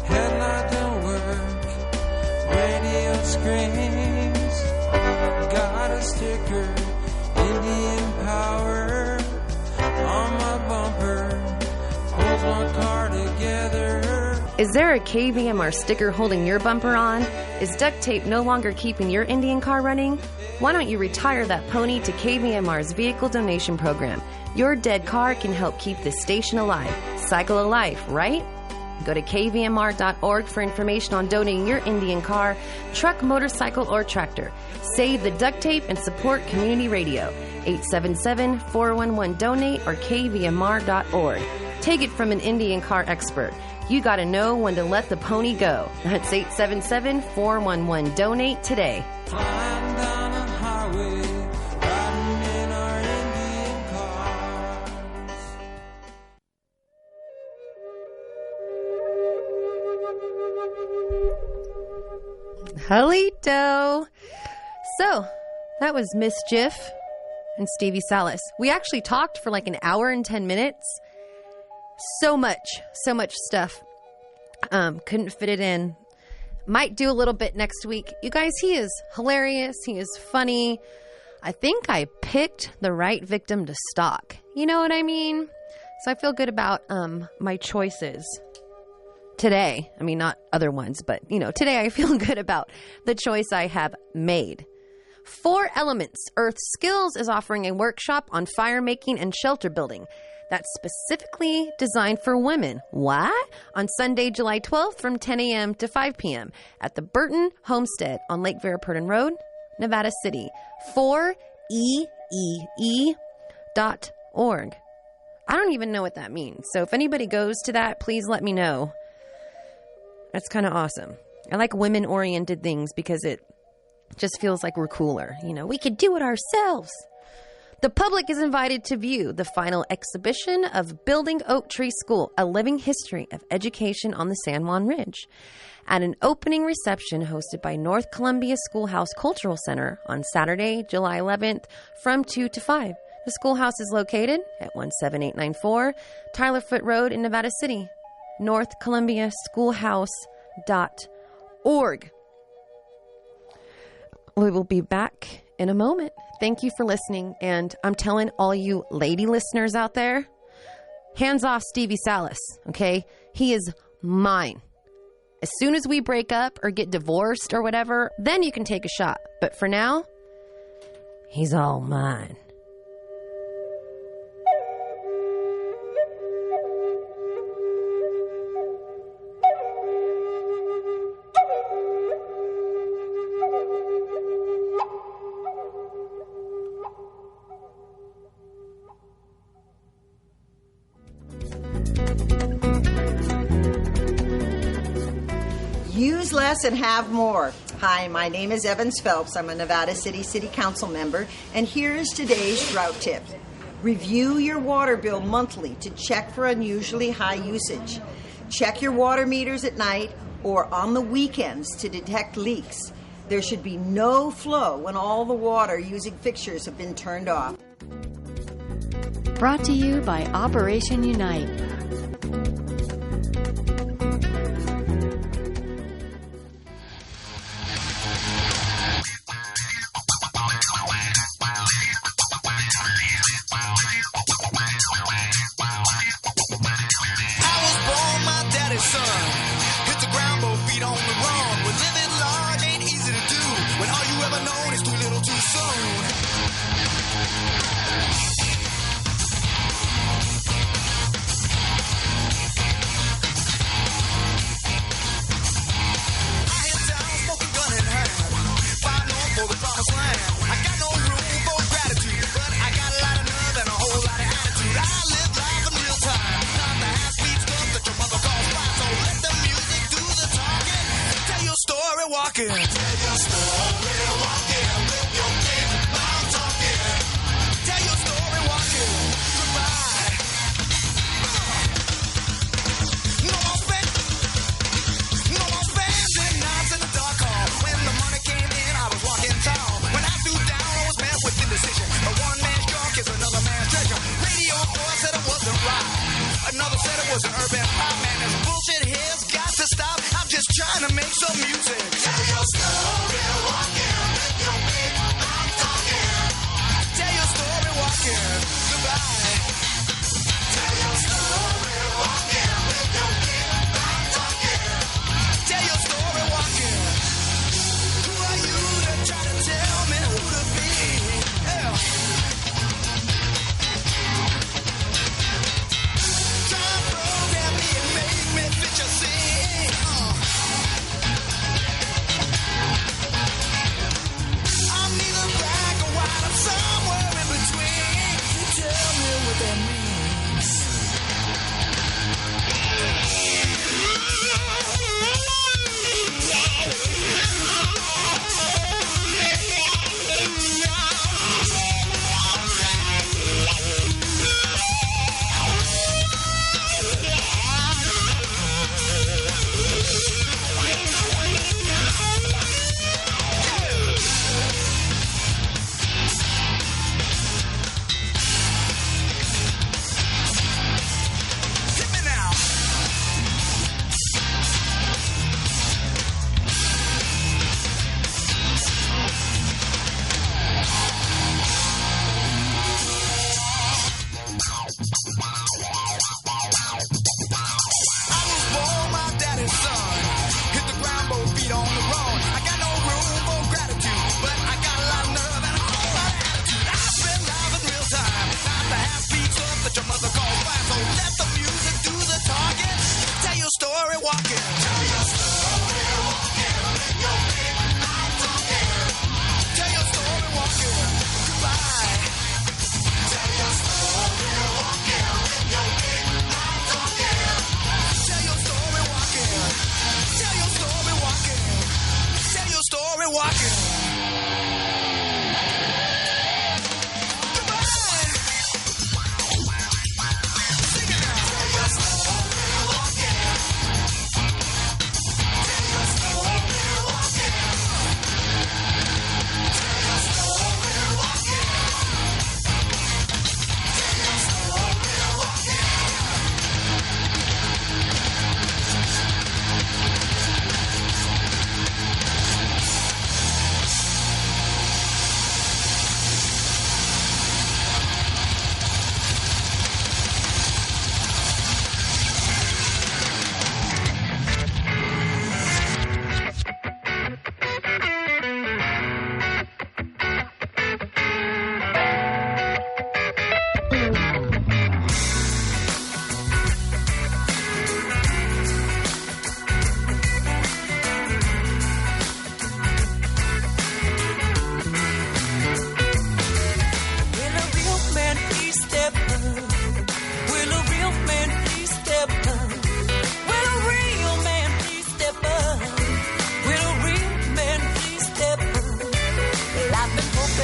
Headlight don't work, radio screams. Got a sticker, Indian power on my bumper. Holds my car together.
Is there a KVMR sticker holding your bumper on? Is duct tape no longer keeping your Indian car running? Why don't you retire that pony to KVMR's vehicle donation program? Your dead car can help keep this station alive. Cycle of life, right? Go to kvmr.org for information on donating your Indian car, truck, motorcycle, or tractor. Save the duct tape and support community radio. 877-411-DONATE or kvmr.org. Take it from an Indian car expert. You got to know when to let the pony go. That's 877-411-DONATE today.
Flying down a highway, riding in our Indian cars.
Halito. So, that was Miss Jiff and Stevie Salas. We actually talked for like an hour and 10 minutes. So much stuff. Couldn't fit it in. Might do a little bit next week. You guys, he is hilarious. He is funny. I think I picked the right victim to stalk. You know what I mean? So I feel good about my choices today. I mean, not other ones, but, you know, today I feel good about the choice I have made. 4 Elements Earth Skills is offering a workshop on fire making and shelter building that's specifically designed for women. What? On Sunday, July 12th from 10 a.m. to 5 p.m. at the Burton Homestead on Lake Verapurton Road, Nevada City. 4EEE.org. I don't even know what that means. So if anybody goes to that, please let me know. That's kind of awesome. I like women-oriented things because it just feels like we're cooler. You know, we could do it ourselves. The public is invited to view the final exhibition of Building Oak Tree School, a living history of education on the San Juan Ridge, at an opening reception hosted by North Columbia Schoolhouse Cultural Center on Saturday, July 11th from 2 to 5. The schoolhouse is located at 17894 Tyler Foote Road in Nevada City. North Columbia Schoolhouse.org. We will be back in a moment. Thank you for listening. And I'm telling all you lady listeners out there, hands off Stevie Salas, okay? He is mine. As soon as we break up or get divorced or whatever, then you can take a shot. But for now, he's all mine.
Use less and have more. Hi, my name is Evans Phelps. I'm a Nevada City Council member, and here's today's drought tip. Review your water bill monthly to check for unusually high usage. Check your water meters at night or on the weekends to detect leaks. There should be no flow when all the water using fixtures have been turned off.
Brought to you by Operation Unite.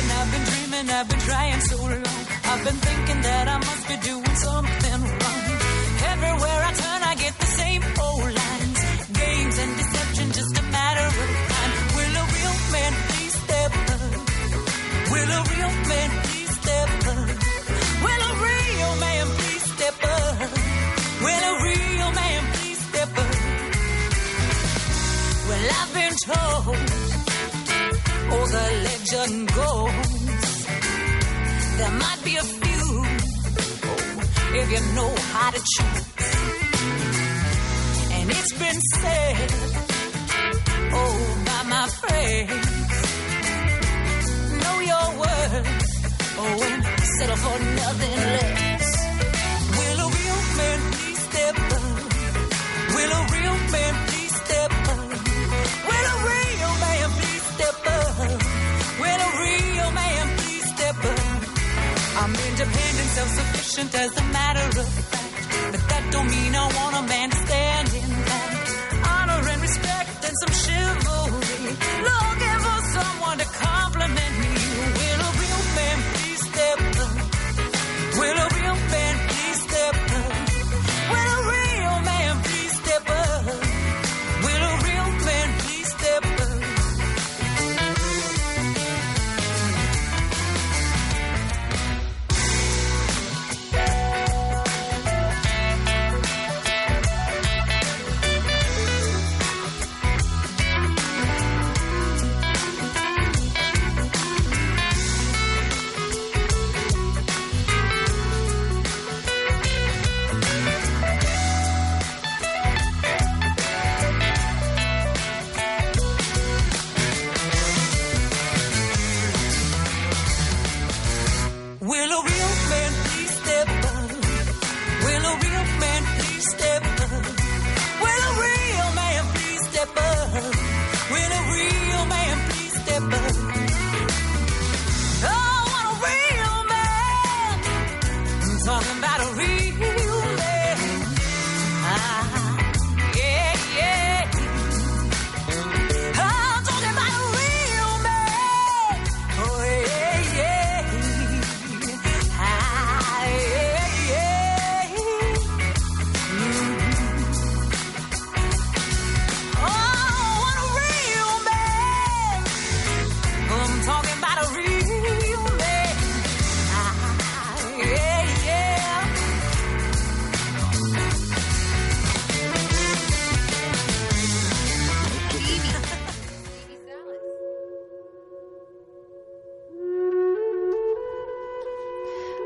And I've been dreaming, I've been trying so long. I've been thinking that I must be doing something wrong. Everywhere I turn, I get the same old lines. Games and deception, just a matter of time. Will a real man please step up? Will a real man please step up? Will a real man please step up? Will a real man please step up? Well, I've been told, oh, the legend goes, there might be a few, oh, if you know how to choose. And it's been said, oh, by my friends, know your worth, oh, and settle for nothing less. Will a real man please step up? Will a real man please step up? Will a real man please step up? Will a real man please step up? I'm independent, self-sufficient as a matter of fact, but that don't mean I want a man to stand in back. Honor and respect and some chivalry, looking for someone to compliment me. Will a real man please step up? Will a real man please step up? Will a real man please step up? Will a real man please step up? Will a real man please step up? Will a real man please step up? Will a real man please step up? Will a real man please step up? Oh, I want a real man. I'm talking about a real man. Yeah, yeah. I'm talking about a real man. Oh, yeah, yeah.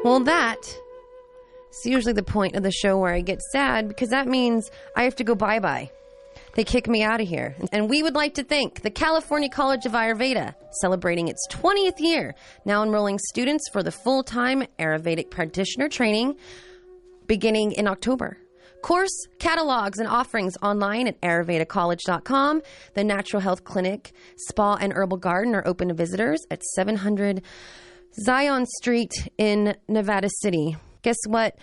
Well, that's usually the point of the show where I get sad, because that means I have to go bye-bye. They kick me out of here. And we would like to thank the California College of Ayurveda, celebrating its 20th year, now enrolling students for the full-time Ayurvedic practitioner training beginning in October. Course catalogs and offerings online at ayurvedacollege.com. The Natural Health Clinic, Spa, and Herbal Garden are open to visitors at 700 Zion Street in Nevada City. Guess what,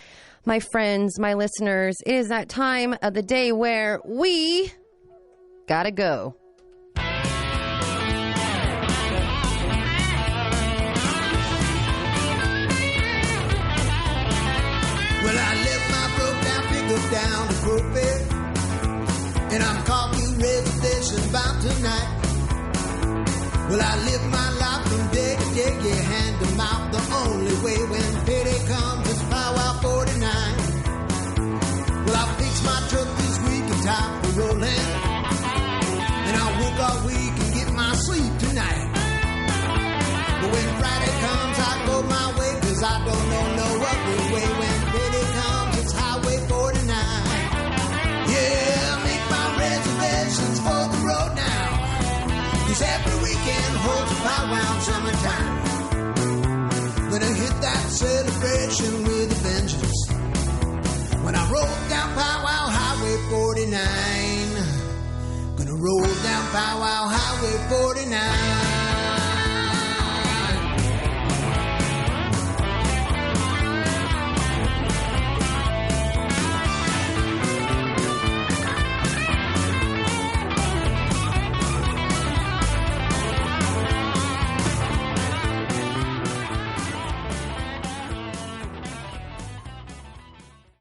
my friends, my listeners? It is that time of the day where we gotta go.
Well, I left my broke down pickup down to Prophet, and I'm calling reservations about tonight. Well, I live my life from day to day, yeah, hand to mouth, the only way when payday comes is powwow 49. Well, I fixed my truck this week and time for rolling, and I work all week and get my sleep tonight. But when Friday comes, I go my way, cause I don't know no other way. When payday comes, it's Highway 49. Yeah, make my reservations for the road now, cause every weekend holds a powwow summertime. Gonna hit that celebration with a vengeance when I roll down Powwow Highway 49. Gonna roll down Powwow Highway 49.